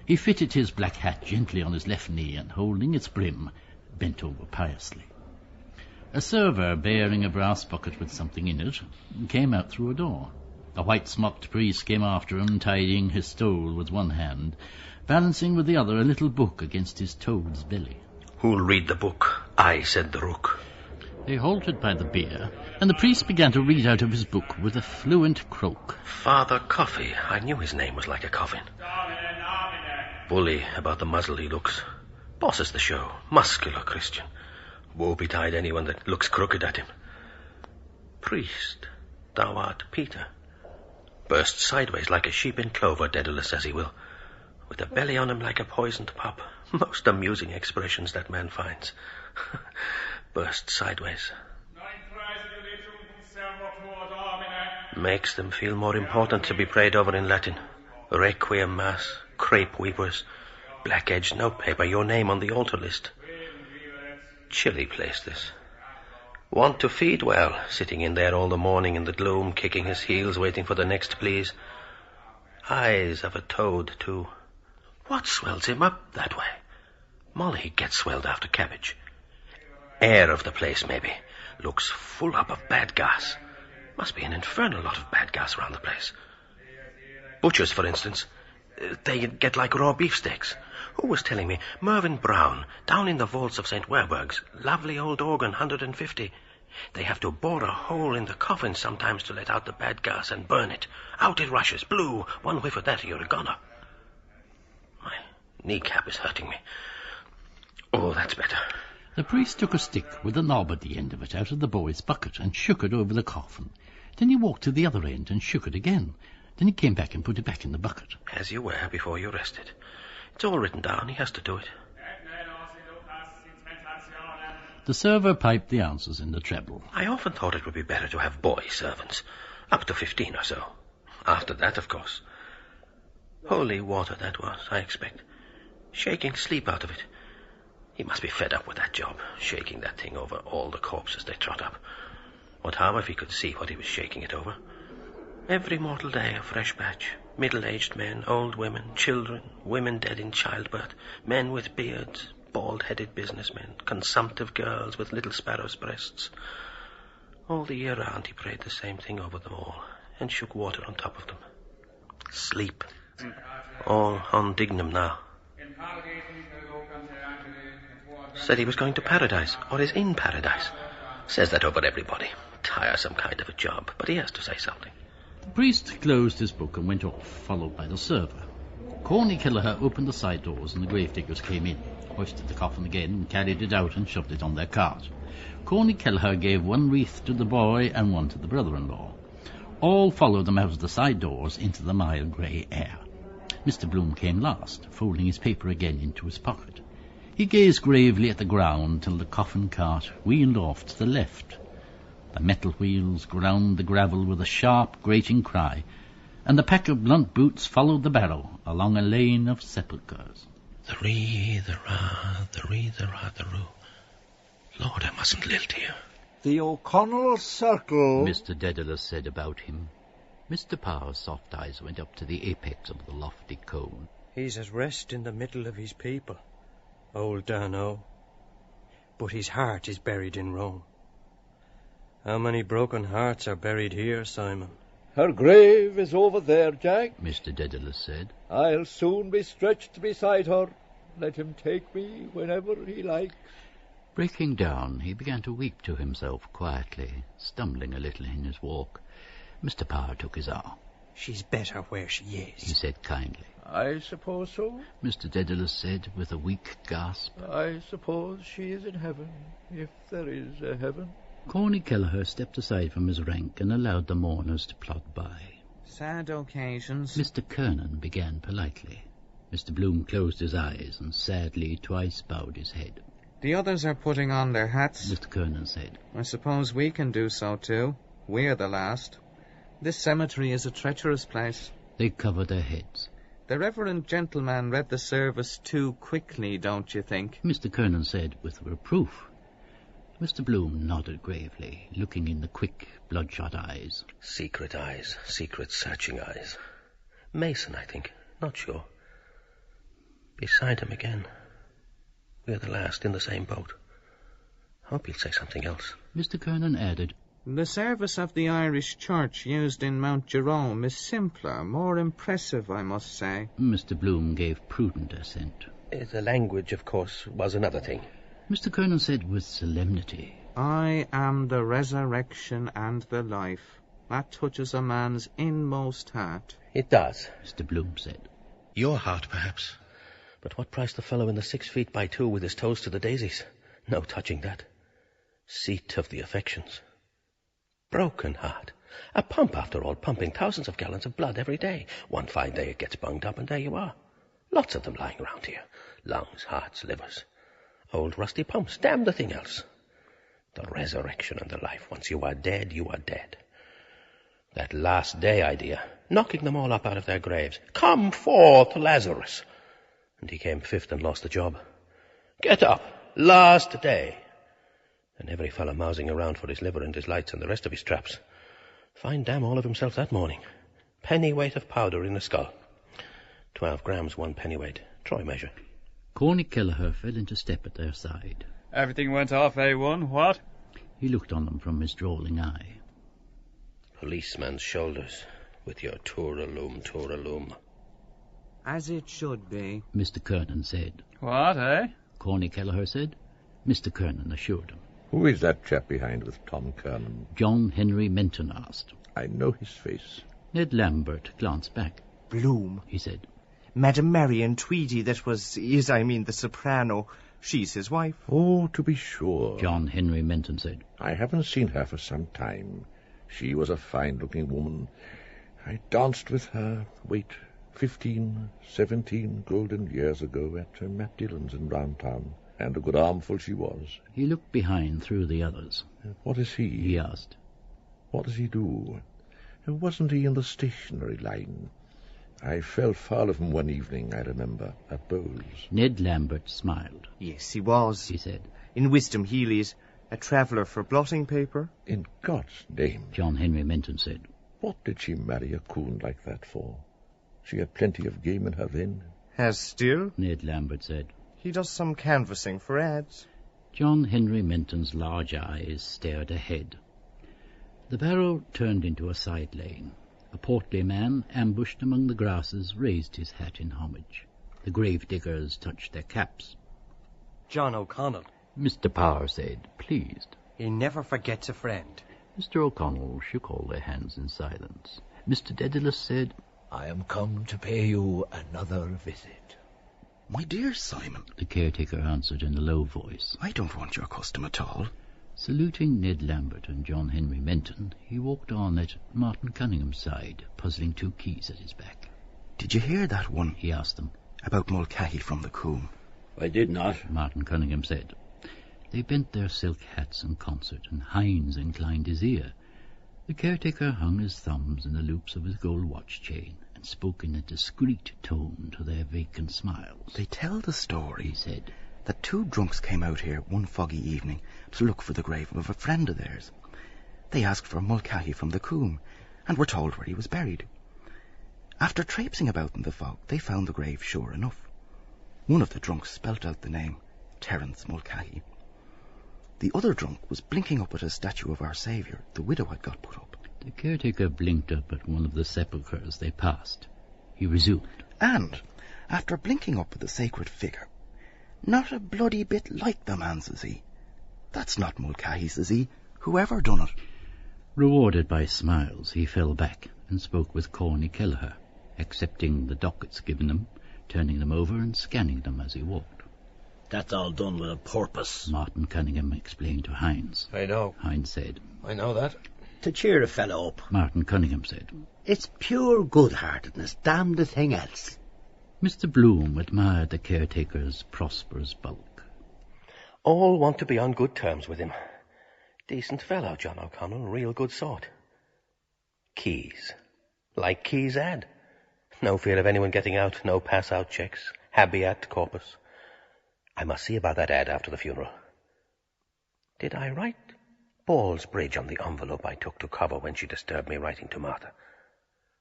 He fitted his black hat gently on his left knee and, holding its brim, bent over piously. A server, bearing a brass bucket with something in it, came out through a door. A white-smocked priest came after him, tidying his stole with one hand, balancing with the other a little book against his toad's belly. Who'll read the book? I, said the rook. They halted by the bier, and the priest began to read out of his book with a fluent croak. Father Coffey. I knew his name was like a coffin. Bully about the muzzle he looks. Bosses the show. Muscular Christian. Woe betide anyone that looks crooked at him. Priest, thou art Peter. Burst sideways like a sheep in clover, Dedalus says he will. With a belly on him like a poisoned pup. Most amusing expressions that man finds. Burst sideways. Makes them feel more important to be prayed over in Latin. Requiem Mass, crepe weepers, black-edged notepaper, your name on the altar list. Chilly place, this. Want to feed well, sitting in there all the morning in the gloom, kicking his heels, waiting for the next please. Eyes of a toad, too. What swells him up that way? Molly gets swelled after cabbage. Air of the place, maybe. Looks full up of bad gas. Must be an infernal lot of bad gas around the place. Butchers, for instance. They get like raw beefsteaks. Who was telling me? Mervyn Brown, down in the vaults of St. Werburgh's. Lovely old organ, 150. They have to bore a hole in the coffin sometimes to let out the bad gas and burn it. Out it rushes, blue. One whiff of that, you're a goner. My kneecap is hurting me. Oh, that's better. The priest took a stick with a knob at the end of it out of the boy's bucket and shook it over the coffin. Then he walked to the other end and shook it again. Then he came back and put it back in the bucket. As you were before you rested. It's all written down. He has to do it. The server piped the answers in the treble. I often thought it would be better to have boy servants. Up to 15 or so. After that, of course. Holy water, that was, I expect. Shaking sleep out of it. He must be fed up with that job, shaking that thing over all the corpses they trot up. What harm if he could see what he was shaking it over? Every mortal day a fresh batch. Middle-aged men, old women, children, women dead in childbirth, men with beards, bald-headed businessmen, consumptive girls with little sparrows' breasts. All the year round he prayed the same thing over them all, and shook water on top of them. Sleep. All on Dignam now. Said he was going to paradise, or is in paradise. Says that over everybody. Tiresome kind of a job, but he has to say something. The priest closed his book and went off, followed by the server. Corny Kelleher opened the side doors and the gravediggers came in, hoisted the coffin again and carried it out and shoved it on their cart. Corny Kelleher gave one wreath to the boy and one to the brother-in-law. All followed them out of the side doors into the mild grey air. Mr. Bloom came last, folding his paper again into his pocket. He gazed gravely at the ground till the coffin cart wheeled off to the left. The metal wheels ground the gravel with a sharp, grating cry, and the pack of blunt boots followed the barrow along a lane of sepulchres. The ree, the ra, the ree, the ra, the roo. Lord, I mustn't lilt here. The O'Connell Circle, Mr. Dedalus said about him. Mr. Power's soft eyes went up to the apex of the lofty cone. He's at rest in the middle of his people, old Dano. But his heart is buried in Rome. How many broken hearts are buried here, Simon? her grave is over there, Jack. Mr. Dedalus said. I'll soon be stretched beside her. Let him take me whenever he likes. Breaking down, he began to weep to himself quietly, stumbling a little in his walk. Mr. Power took his arm. She's better where she is, he said kindly. I suppose so. Mr. Dedalus said with a weak gasp. I suppose she is in heaven, if there is a heaven. Corny Kelleher stepped aside from his rank and allowed the mourners to plod by. Sad occasions. Mr. Kernan began politely. Mr. Bloom closed his eyes and sadly twice bowed his head. The others are putting on their hats. Mr. Kernan said. I suppose we can do so too. We're the last. This cemetery is a treacherous place. They covered their heads. The reverend gentleman read the service too quickly, don't you think? Mr. Kernan said with reproof. Mr. Bloom nodded gravely, looking in the quick, bloodshot eyes. Secret searching eyes. Mason, I think. Not sure. Beside him again. We're the last in the same boat. Hope he'll say something else. Mr. Kernan added, The service of the Irish Church used in Mount Jerome is simpler, more impressive, I must say. Mr. Bloom gave prudent assent. The language, of course, was another thing. Mr. Kernan said with solemnity, I am the resurrection and the life. That touches a man's inmost heart. It does, Mr. Bloom said. Your heart, perhaps. But what price the fellow in the 6 feet by 2 with his toes to the daisies? No touching that. Seat of the affections. Broken heart. A pump, after all, pumping thousands of gallons of blood every day. One fine day it gets bunged up, and there you are. Lots of them lying around here. Lungs, hearts, livers. Old rusty pumps. Damn the thing else. The resurrection and the life. Once you are dead, you are dead. That last day idea. Knocking them all up out of their graves. Come forth, Lazarus. And he came fifth and lost the job. Get up. Last day. And every fellow mousing around for his liver and his lights and the rest of his traps. Fine damn all of himself that morning. Pennyweight of powder in the skull. 12 grams, 1 pennyweight. Troy measure. Corny Kelleher fell into step at their side. Everything went off A1, what? He looked on them from his drolling eye. Policeman's shoulders, with your touraloom. As it should be. Mr. Kernan said. What, eh? Corny Kelleher said. Mr. Kernan assured him. Who is that chap behind with Tom Kernan? John Henry Menton asked. I know his face. Ned Lambert glanced back. Bloom, he said. Madam Marion Tweedy, that was, the soprano. She's his wife. Oh, to be sure. John Henry Menton said. I haven't seen her for some time. She was a fine-looking woman. I danced with her, 15, 17 golden years ago at Matt Dillon's in Roundtown. And a good armful she was. He looked behind through the others. What is he asked. What does he do? Wasn't he in the stationery line? I fell foul of him one evening, I remember, at Bowles. Ned Lambert smiled. Yes, he was, he said. In Wisdom Healy's, a traveller for blotting paper. In God's name, John Henry Menton said. What did she marry a coon like that for? She had plenty of game in her then. Has still? Ned Lambert said. He does some canvassing for ads. John Henry Menton's large eyes stared ahead. The barrow turned into a side lane. A portly man, ambushed among the grasses, raised his hat in homage. The grave diggers touched their caps. John O'Connell. Mr. Power said, pleased. He never forgets a friend. Mr. O'Connell shook all their hands in silence. Mr. Dedalus said, I am come to pay you another visit. My dear Simon, the caretaker answered in a low voice. I don't want your custom at all. Saluting Ned Lambert and John Henry Menton, he walked on at Martin Cunningham's side, puzzling two keys at his back. Did you hear that one? He asked them. About Mulcahy from the Coombe. I did not, Martin Cunningham said. They bent their silk hats in concert, and Hines inclined his ear. The caretaker hung his thumbs in the loops of his gold watch chain, and spoke in a discreet tone to their vacant smiles. They tell the story, he said, that two drunks came out here one foggy evening to look for the grave of a friend of theirs. They asked for Mulcahy from the Coombe, and were told where he was buried. After traipsing about in the fog, they found the grave sure enough. One of the drunks spelt out the name, Terence Mulcahy. The other drunk was blinking up at a statue of our Saviour the widow had got put up. The caretaker blinked up at one of the sepulchres they passed. He resumed. And, after blinking up at the sacred figure, not a bloody bit like the man, says he. That's not Mulcahy, says he. Whoever done it? Rewarded by smiles, he fell back and spoke with Corny Kelleher, accepting the dockets given him, turning them over and scanning them as he walked. That's all done with a purpose, Martin Cunningham explained to Hines. I know. Hines said. I know that. To cheer a fellow up. Martin Cunningham said. It's pure good-heartedness, damn the thing else. Mr. Bloom admired the caretaker's prosperous bulk. All want to be on good terms with him. Decent fellow, John O'Connell, real good sort. Keys. Like Keys had. No fear of anyone getting out, no pass-out checks, habeat corpus. I must see about that ad after the funeral. Did I write Ball's Bridge on the envelope I took to cover when she disturbed me writing to Martha?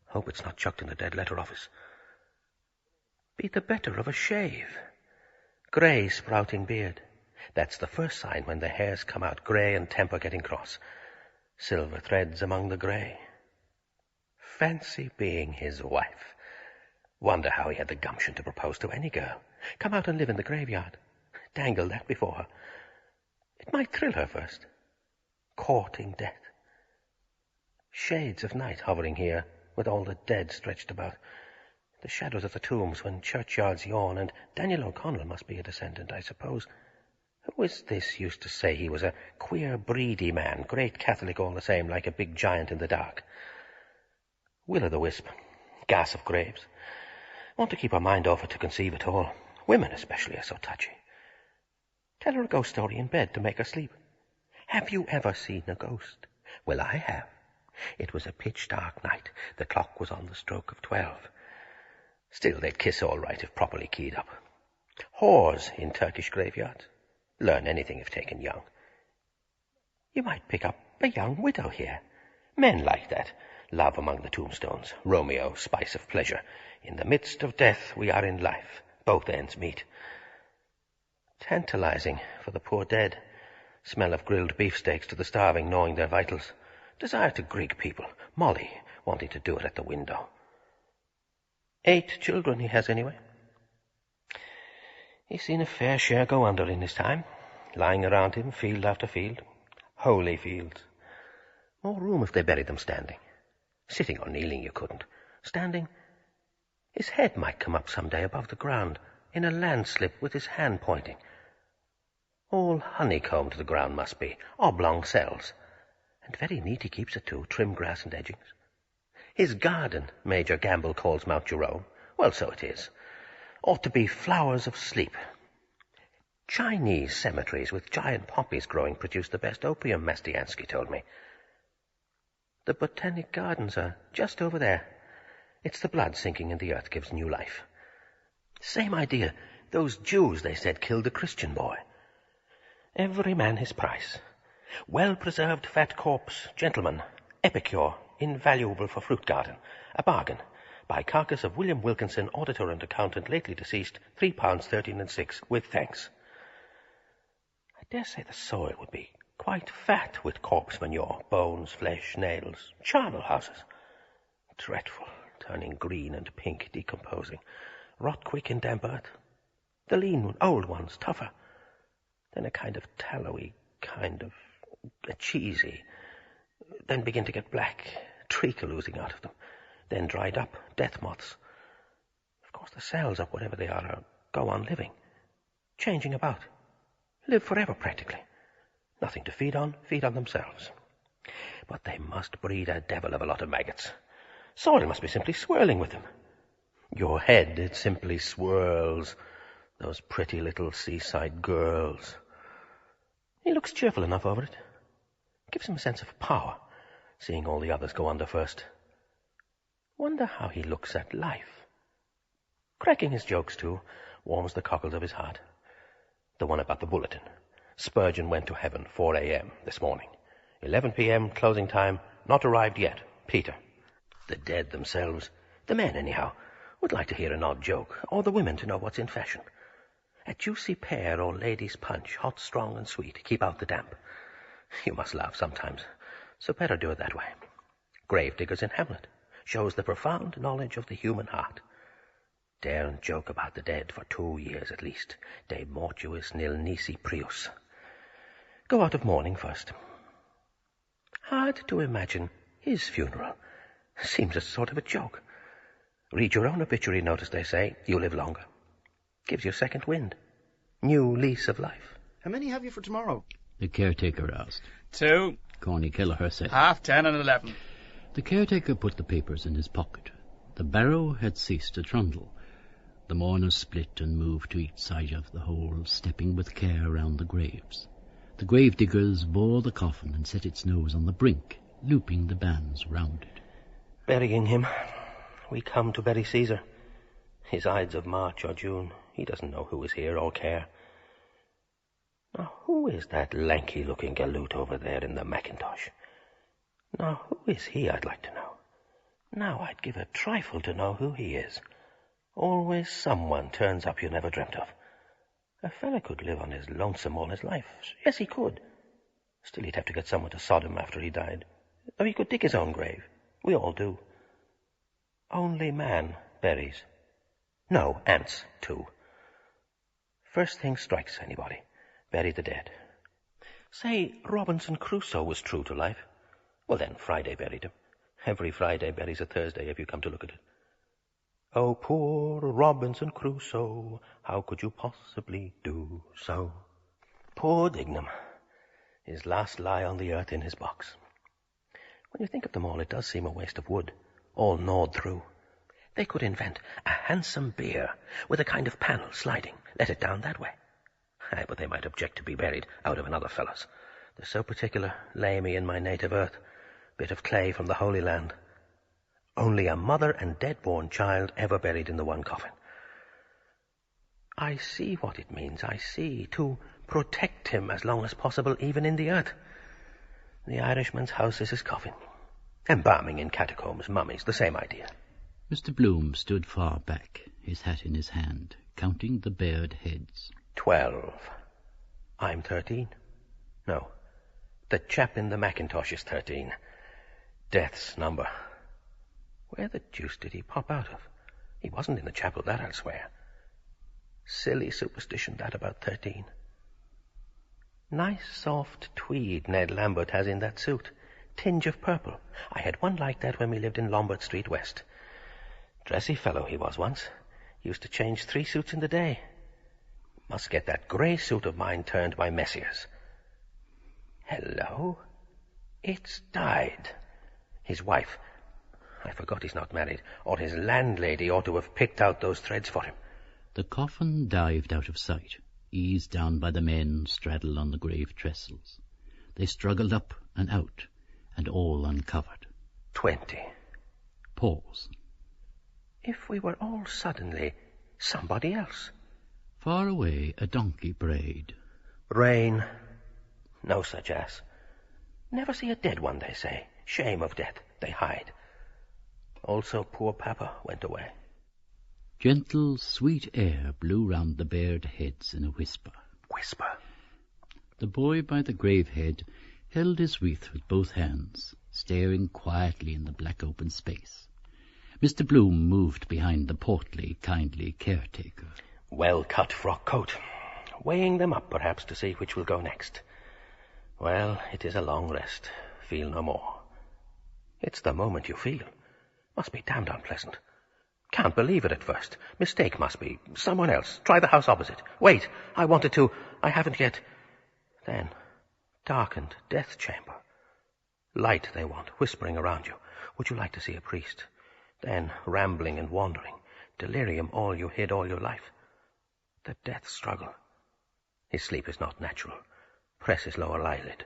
Hope it's not chucked in the dead letter office. Be the better of a shave. Grey sprouting beard. That's the first sign when the hairs come out grey and temper getting cross. Silver threads among the grey. Fancy being his wife. Wonder how he had the gumption to propose to any girl. Come out and live in the graveyard. Dangle that before her. It might thrill her first. Courting death. Shades of night hovering here, with all the dead stretched about. The shadows of the tombs when churchyards yawn, and Daniel O'Connell must be a descendant, I suppose. Who is this used to say he was a queer, breedy man, great Catholic all the same, like a big giant in the dark? Will-o'-the-wisp. Gas of graves. Want to keep her mind off it to conceive at all. Women especially are so touchy. Tell her a ghost story in bed to make her sleep. Have you ever seen a ghost? Well, I have. It was a pitch-dark night. The clock was on the stroke of 12. Still, they'd kiss all right if properly keyed up. Whores in Turkish graveyards. Learn anything if taken young. You might pick up a young widow here. Men like that. Love among the tombstones. Romeo, spice of pleasure. In the midst of death we are in life. Both ends meet. Tantalizing for the poor dead. Smell of grilled beefsteaks to the starving, gnawing their vitals. Desire to grig people. Molly wanting to do it at the window. 8 children he has anyway. He's seen a fair share go under in his time. Lying around him, field after field. Holy fields. More room if they buried them standing. Sitting or kneeling you couldn't. Standing, his head might come up some day above the ground, in a landslip with his hand pointing. All honeycombed the ground must be, oblong cells. And very neat he keeps it too, trim grass and edgings. His garden, Major Gamble calls Mount Jerome. Well, so it is. Ought to be flowers of sleep. Chinese cemeteries with giant poppies growing produce the best opium, Mastiansky told me. The botanic gardens are just over there. It's the blood sinking in the earth gives new life. Same idea. Those Jews, they said, killed a Christian boy. Every man his price. Well-preserved fat corpse, gentleman, epicure, invaluable for fruit garden. A bargain. By carcass of William Wilkinson, auditor and accountant, lately deceased, £3 13 with thanks. I dare say the soil would be quite fat with corpse manure, bones, flesh, nails, charnel houses. Dreadful, turning green and pink, decomposing. Rot quick in damp earth. The lean, old ones, tougher. Then a kind of tallowy, cheesy. Then begin to get black, treacle oozing out of them. Then dried up, death moths. Of course the cells of whatever they are go on living. Changing about. Live forever, practically. Nothing to feed on themselves. But they must breed a devil of a lot of maggots. Soil must be simply swirling with them. Your head, it simply swirls. Those pretty little seaside girls. He looks cheerful enough over it. Gives him a sense of power, seeing all the others go under first. Wonder how he looks at life. Cracking his jokes, too, warms the cockles of his heart. The one about the bulletin. Spurgeon went to heaven 4 a.m. this morning. 11 p.m. closing time, not arrived yet. Peter. The dead themselves, the men anyhow, would like to hear an odd joke, or the women to know what's in fashion. A juicy pear or lady's punch, hot, strong, and sweet, keep out the damp. You must laugh sometimes, so better do it that way. Gravediggers in Hamlet shows the profound knowledge of the human heart. Daren't joke about the dead for 2 years at least. De mortuis nil nisi prius. Go out of mourning first. Hard to imagine his funeral. Seems a sort of a joke. Read your own obituary notice, they say. You live longer. Gives you second wind. New lease of life. How many have you for tomorrow? The caretaker asked. 2. Corny Kelleher said. 10:30 and 11. The caretaker put the papers in his pocket. The barrow had ceased to trundle. The mourners split and moved to each side of the hole, stepping with care round the graves. The gravediggers bore the coffin and set its nose on the brink, looping the bands round it. Burying him. We come to bury Caesar. His Ides of March or June. He doesn't know who is here or care. Now, who is that lanky-looking galoot over there in the Macintosh? Now, who is he, I'd like to know. Now, I'd give a trifle to know who he is. Always someone turns up you never dreamt of. A fella could live on his lonesome all his life. Yes, he could. Still, he'd have to get someone to sod him after he died. Or he could dig his own grave. We all do. Only man buries. No, ants, too. First thing strikes anybody. Bury the dead. Say Robinson Crusoe was true to life. Well, then Friday buried him. Every Friday buries a Thursday if you come to look at it. Oh, poor Robinson Crusoe, how could you possibly do so? Poor Dignam. His last lie on the earth in his box. When you think of them all, it does seem a waste of wood, all gnawed through. They could invent a handsome bier with a kind of panel sliding, let it down that way. Aye, but they might object to be buried out of another fellow's. They're so particular, lay me in my native earth, bit of clay from the Holy Land. Only a mother and dead-born child ever buried in the one coffin. I see what it means, I see. To protect him as long as possible, even in the earth. The Irishman's house is his coffin. Embalming in catacombs, mummies, the same idea. Mr. Bloom stood far back, his hat in his hand, counting the bared heads. 12. I'm 13. No, the chap in the Macintosh is 13. Death's number. Where the deuce did he pop out of? He wasn't in the chapel, that I'll swear. Silly superstition, that about 13. Nice soft tweed Ned Lambert has in that suit. Tinge of purple. I had one like that when we lived in Lombard Street West. Dressy fellow he was once. Used to change 3 suits in the day. Must get that grey suit of mine turned by Messier's. Hello? It's died. His wife. I forgot he's not married, or his landlady ought to have picked out those threads for him. The coffin dived out of sight, eased down by the men straddled on the grave trestles. They struggled up and out, and all uncovered. 20. Pause. If we were all suddenly somebody else. Far away a donkey brayed. Rain. No such ass. Never see a dead one, they say. Shame of death. They hide. Also poor Papa went away. Gentle, sweet air blew round the bared heads in a whisper. Whisper. The boy by the grave head held his wreath with both hands, staring quietly in the black open space. Mr. Bloom moved behind the portly, kindly caretaker. Well-cut frock coat. Weighing them up, perhaps, to see which will go next. Well, it is a long rest. Feel no more. It's the moment you feel. Must be damned unpleasant. Can't believe it at first. Mistake must be. Someone else. Try the house opposite. Wait, I wanted to. I haven't yet. Then, darkened death chamber. Light they want, whispering around you. Would you like to see a priest? Then, rambling and wandering. Delirium all you hid all your life. The death struggle. His sleep is not natural. Press his lower eyelid.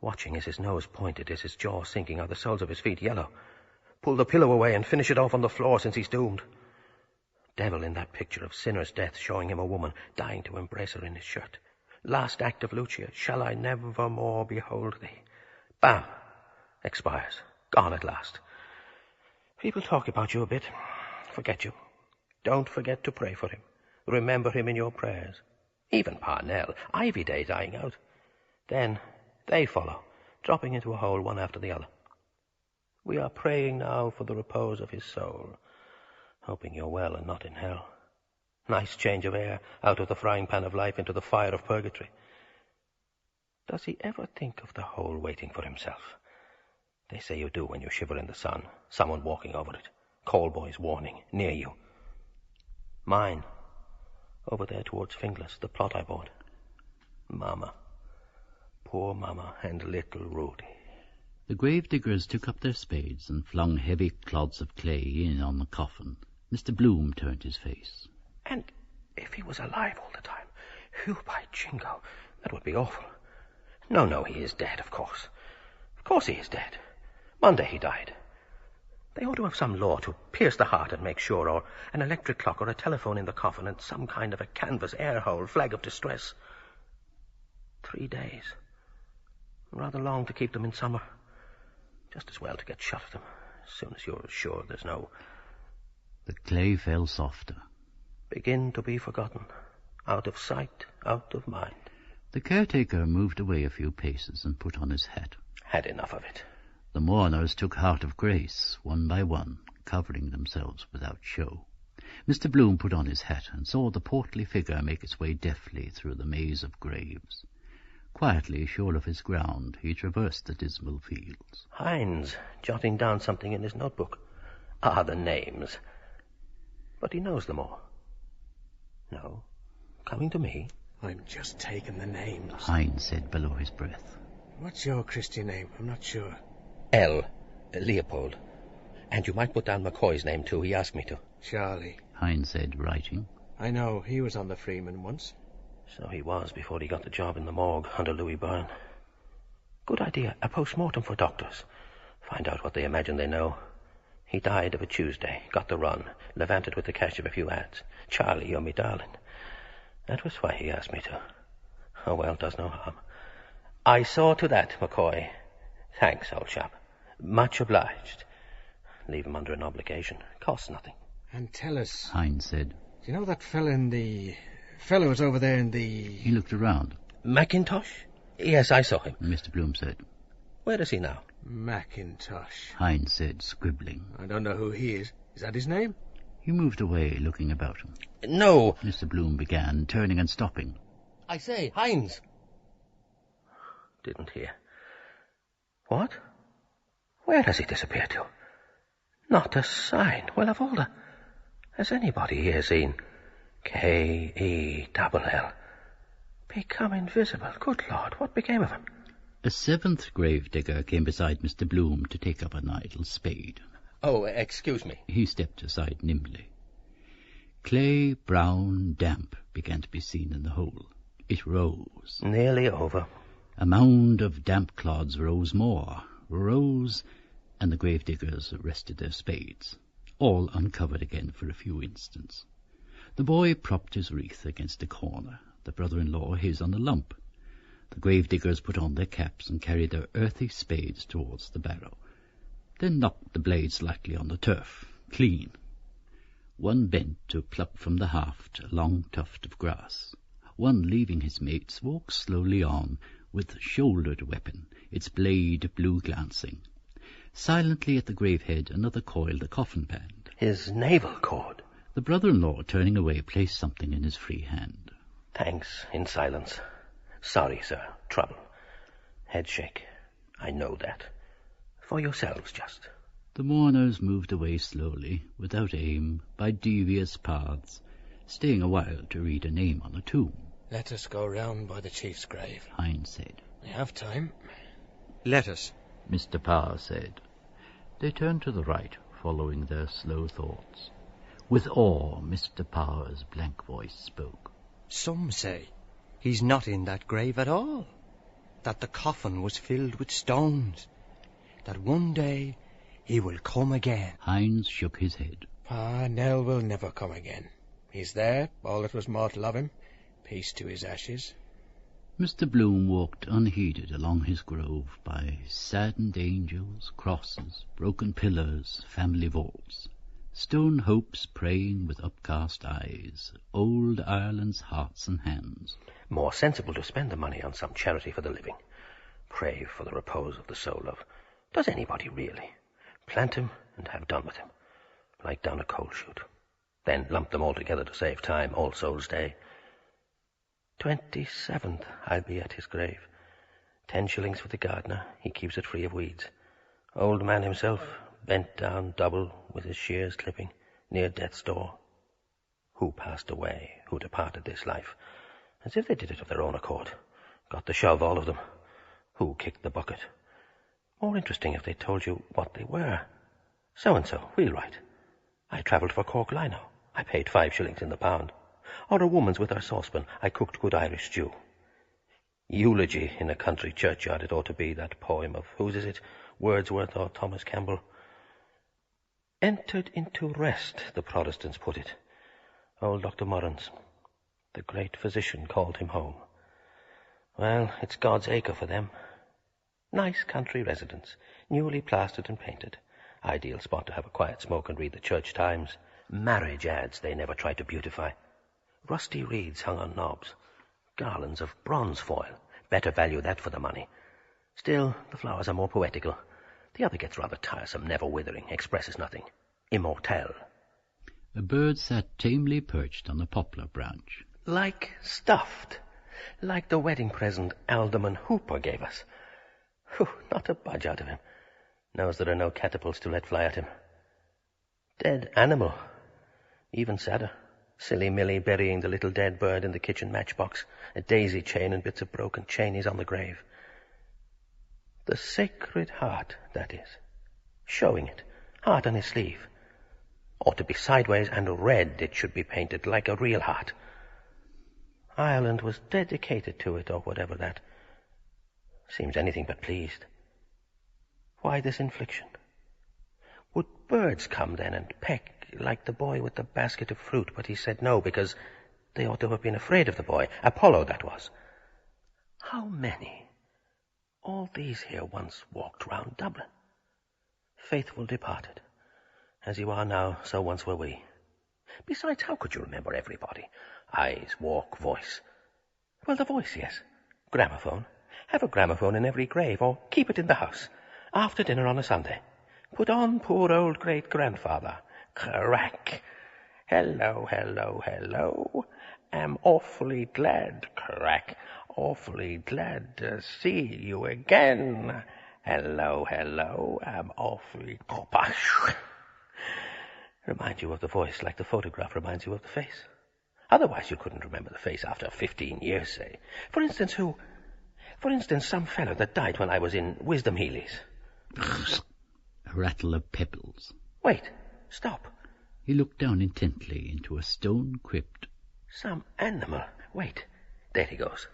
Watching, is his nose pointed? Is his jaw sinking? Are the soles of his feet yellow? Pull the pillow away and finish it off on the floor, since he's doomed. Devil in that picture of sinner's death, showing him a woman, dying to embrace her in his shirt. Last act of Lucia, shall I never more behold thee? Bam! Expires. Gone at last. People talk about you a bit. Forget you. Don't forget to pray for him. Remember him in your prayers. Even Parnell, Ivy Day dying out. Then they follow, dropping into a hole one after the other. We are praying now for the repose of his soul, hoping you're well and not in hell. Nice change of air, out of the frying pan of life into the fire of purgatory. Does he ever think of the hole waiting for himself? They say you do when you shiver in the sun, someone walking over it, call boys warning, near you. Mine, over there towards Finglas, the plot I bought. Mama, poor Mama and little Rudy. The gravediggers took up their spades and flung heavy clods of clay in on the coffin. Mr. Bloom turned his face. And if he was alive all the time, whew, by jingo, that would be awful. No, he is dead, of course. Of course he is dead. Monday he died. They ought to have some law to pierce the heart and make sure, or an electric clock or a telephone in the coffin and some kind of a canvas air hole, flag of distress. 3 days. Rather long to keep them in summer. Just as well to get shot at them, as soon as you're sure there's no... The clay fell softer. Begin to be forgotten. Out of sight, out of mind. The caretaker moved away a few paces and put on his hat. Had enough of it. The mourners took heart of grace, one by one, covering themselves without show. Mr. Bloom put on his hat and saw the portly figure make its way deftly through the maze of graves. Quietly, sure of his ground, he traversed the dismal fields. Hines, jotting down something in his notebook. Ah, the names. But he knows them all. No, coming to me. I'm just taking the names. Hines said below his breath. What's your Christian name? I'm not sure. L. Leopold. And you might put down McCoy's name, too. He asked me to. Charlie. Hines said, writing. I know. He was on the Freeman once. So he was before he got the job in the morgue under Louis Byrne. Good idea. A post-mortem for doctors. Find out what they imagine they know. He died of a Tuesday. Got the run. Levanted with the cash of a few ads. Charlie, you're me darling. That was why he asked me to. Oh, well, does no harm. I saw to that, McCoy. Thanks, old chap. Much obliged. Leave him under an obligation. Costs nothing. And tell us... Hines said. Do you know that fellow was over there in the... He looked around. Mackintosh? Yes, I saw him. Mr. Bloom said. Where is he now? Mackintosh. Hines said, scribbling. I don't know who he is. Is that his name? He moved away, looking about him. No. Mr. Bloom began, turning and stopping. I say, Hines. Didn't hear. What? Where has he disappeared to? Not a sign. Well, of all the... Has anybody here seen K-E-double-L? Become invisible. Good Lord, what became of him? A seventh gravedigger came beside Mr. Bloom to take up an idle spade. Oh, excuse me. He stepped aside nimbly. Clay, brown, damp, began to be seen in the hole. It rose. Nearly over. A mound of damp clods rose more, and the gravediggers rested their spades, all uncovered again for a few instants. The boy propped his wreath against a corner, the brother-in-law his on a lump. The gravediggers put on their caps and carried their earthy spades towards the barrow, then knocked the blades lightly on the turf, clean. One bent to pluck from the haft a long tuft of grass. One, leaving his mates, walked slowly on, with shouldered weapon, its blade blue-glancing. Silently at the grave-head, another coiled the coffin band. His navel cord. The brother-in-law, turning away, placed something in his free hand. Thanks, in silence. Sorry, sir. Trouble. Head shake. I know that. For yourselves, just. The mourners moved away slowly, without aim, by devious paths, staying a while to read a name on a tomb. Let us go round by the chief's grave, Hines said. We have time. Let us, Mr. Power said. They turned to the right, following their slow thoughts. With awe, Mr. Power's blank voice spoke. Some say he's not in that grave at all, that the coffin was filled with stones, that one day he will come again. Hines shook his head. Ah, Nell will never come again. He's there, all that was mortal of him. Peace to his ashes. Mr. Bloom walked unheeded along his grove by saddened angels, crosses, broken pillars, family vaults, stone hopes praying with upcast eyes, old Ireland's hearts and hands. More sensible to spend the money on some charity for the living. Pray for the repose of the soul of... Does anybody really? Plant him and have done with him, like down a coal chute. Then lump them all together to save time, All Souls' Day. 27th, I'll be at his grave. 10 shillings for the gardener. He keeps it free of weeds. Old man himself, bent down double with his shears clipping, near death's door. Who passed away, who departed this life, as if they did it of their own accord. Got the shove, all of them. Who kicked the bucket? More interesting if they told you what they were. So-and-so, wheelwright. I travelled for Cork Lino. I paid 5 shillings in the pound. Or a woman's with her saucepan. I cooked good Irish stew. Eulogy in a country churchyard it ought to be, that poem of, whose is it, Wordsworth or Thomas Campbell? Entered into rest, the Protestants put it. Old Dr. Murren's. The great physician called him home. Well, it's God's acre for them. Nice country residence, newly plastered and painted. Ideal spot to have a quiet smoke and read the Church Times. Marriage ads they never tried to beautify. Rusty reeds hung on knobs. Garlands of bronze foil. Better value that for the money. Still, the flowers are more poetical. The other gets rather tiresome, never withering, expresses nothing. Immortelle. A bird sat tamely perched on a poplar branch. Like stuffed. Like the wedding present Alderman Hooper gave us. Whew, not a budge out of him. Knows there are no catapults to let fly at him. Dead animal. Even sadder. Silly Millie burying the little dead bird in the kitchen matchbox. A daisy chain and bits of broken chainies on the grave. The Sacred Heart, that is. Showing it. Heart on his sleeve. Ought to be sideways and red it should be painted, like a real heart. Ireland was dedicated to it, or whatever that. Seems anything but pleased. Why this infliction? Would birds come then and peck like the boy with the basket of fruit, but he said no, because they ought to have been afraid of the boy. Apollo, that was. How many? All these here once walked round Dublin. Faithful departed. As you are now, so once were we. Besides, how could you remember everybody? Eyes, walk, voice. Well, the voice, yes. Gramophone. Have a gramophone in every grave, or keep it in the house. After dinner on a Sunday. Put on poor old great-grandfather. Crack. Hello, hello, hello. Am awfully glad, crack. Awfully glad to see you again. Hello, hello. Am awfully... Remind you of the voice like the photograph reminds you of the face. Otherwise you couldn't remember the face after 15 years, say. For instance, some fellow that died when I was in Wisdom Healy's. A rattle of pebbles. Wait. Stop. He looked down intently into a stone crypt. Some animal. Wait. There he goes.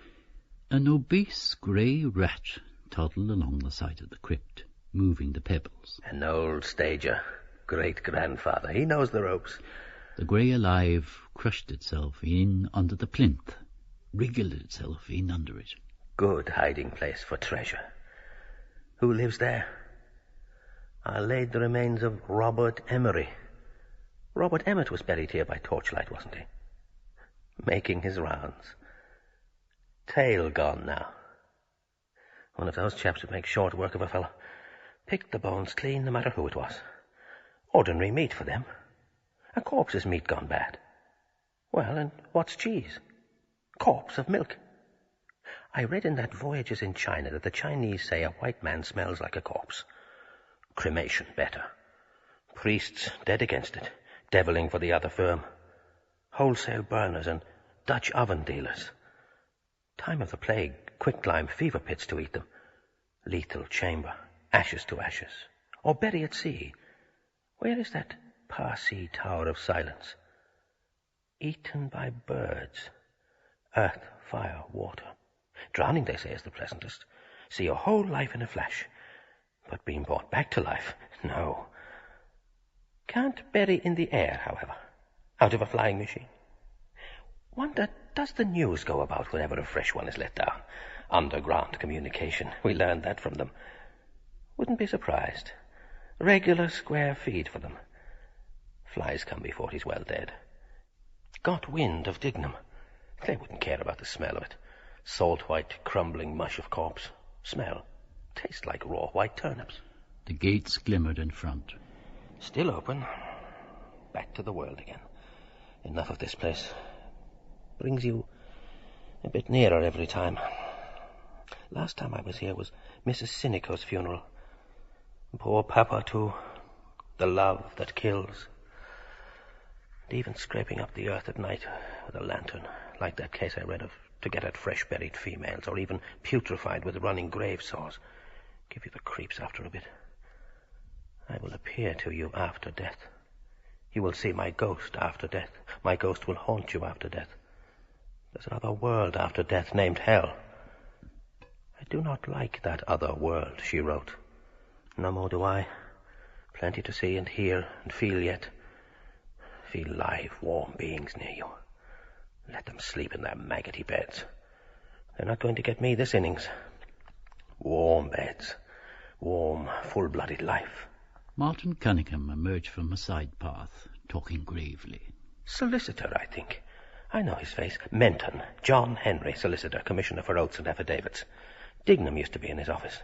An obese grey rat toddled along the side of the crypt, moving the pebbles. An old stager. Great-grandfather. He knows the ropes. The grey alive crushed itself in under the plinth, wriggled itself in under it. Good hiding place for treasure. Who lives there? I laid the remains of Robert Emery. Robert Emmet was buried here by torchlight, wasn't he? Making his rounds. Tail gone now. One of those chaps would make short work of a fellow. Picked the bones clean, no matter who it was. Ordinary meat for them. A corpse's meat gone bad. Well, and what's cheese? Corpse of milk. I read in that Voyages in China that the Chinese say a white man smells like a corpse. Cremation better. Priests dead against it, deviling for the other firm. Wholesale burners and Dutch oven dealers. Time of the plague, quicklime fever pits to eat them. Lethal chamber, ashes to ashes. Or bury at sea. Where is that Parsi Tower of Silence? Eaten by birds. Earth, fire, water. Drowning, they say, is the pleasantest. See your whole life in a flash. But being brought back to life, no. Can't bury in the air, however. Out of a flying machine. Wonder, does the news go about whenever a fresh one is let down? Underground communication. We learned that from them. Wouldn't be surprised. Regular square feed for them. Flies come before he's well dead. Got wind of Dignam. They wouldn't care about the smell of it. Salt white, crumbling mush of corpse. Smell. Taste like raw white turnips. The gates glimmered in front. Still open. Back to the world again. Enough of this place. Brings you a bit nearer every time. Last time I was here was Mrs. Sinico's funeral. Poor Papa, too. The love that kills. And even scraping up the earth at night with a lantern, like that case I read of, to get at fresh buried females, or even putrefied with running grave saws. Give you the creeps after a bit. I will appear to you after death. You will see my ghost after death. My ghost will haunt you after death. There's another world after death named Hell. I do not like that other world, she wrote. No more do I. Plenty to see and hear and feel yet. Feel live, warm beings near you. Let them sleep in their maggoty beds. They're not going to get me this innings. Warm beds. Warm, full-blooded life. Martin Cunningham emerged from a side path, talking gravely. Solicitor, I think. I know his face. Menton. John Henry, solicitor, commissioner for oaths and affidavits. Dignam used to be in his office.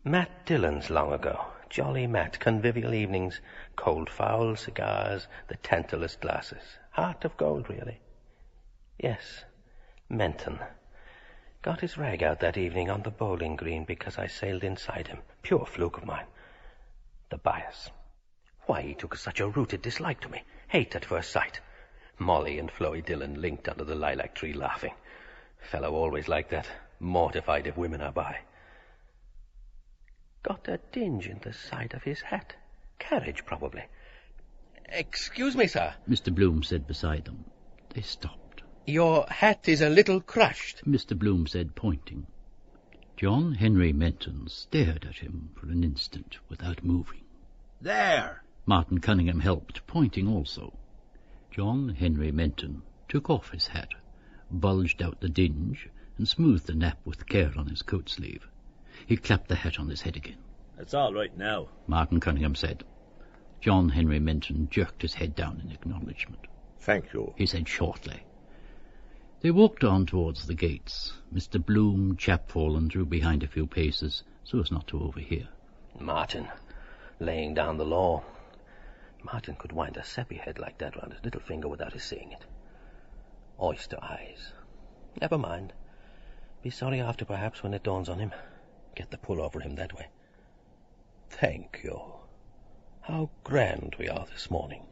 Matt Dillon's long ago. Jolly Matt. Convivial evenings. Cold fowl, cigars, the tantalus glasses. Heart of gold, really. Yes, Menton. Got his rag out that evening on the bowling green because I sailed inside him. Pure fluke of mine. The bias. Why he took such a rooted dislike to me. Hate at first sight. Molly and Floey Dillon linked under the lilac tree laughing. Fellow always like that. Mortified if women are by. Got a dinge in the side of his hat. Carriage, probably. Excuse me, sir. Mr. Bloom said beside them. They stopped. Your hat is a little crushed, Mr. Bloom said, pointing. John Henry Menton stared at him for an instant without moving. There! Martin Cunningham helped, pointing also. John Henry Menton took off his hat, bulged out the dinge, and smoothed the nap with care on his coat sleeve. He clapped the hat on his head again. It's all right now, Martin Cunningham said. John Henry Menton jerked his head down in acknowledgment. Thank you, he said shortly. They walked on towards the gates. Mr. Bloom, chapfallen, drew behind a few paces so as not to overhear. Martin, laying down the law. Martin could wind a seppi head like that round his little finger without his seeing it. Oyster eyes. Never mind. Be sorry after, perhaps, when it dawns on him. Get the pull over him that way. Thank you. How grand we are this morning.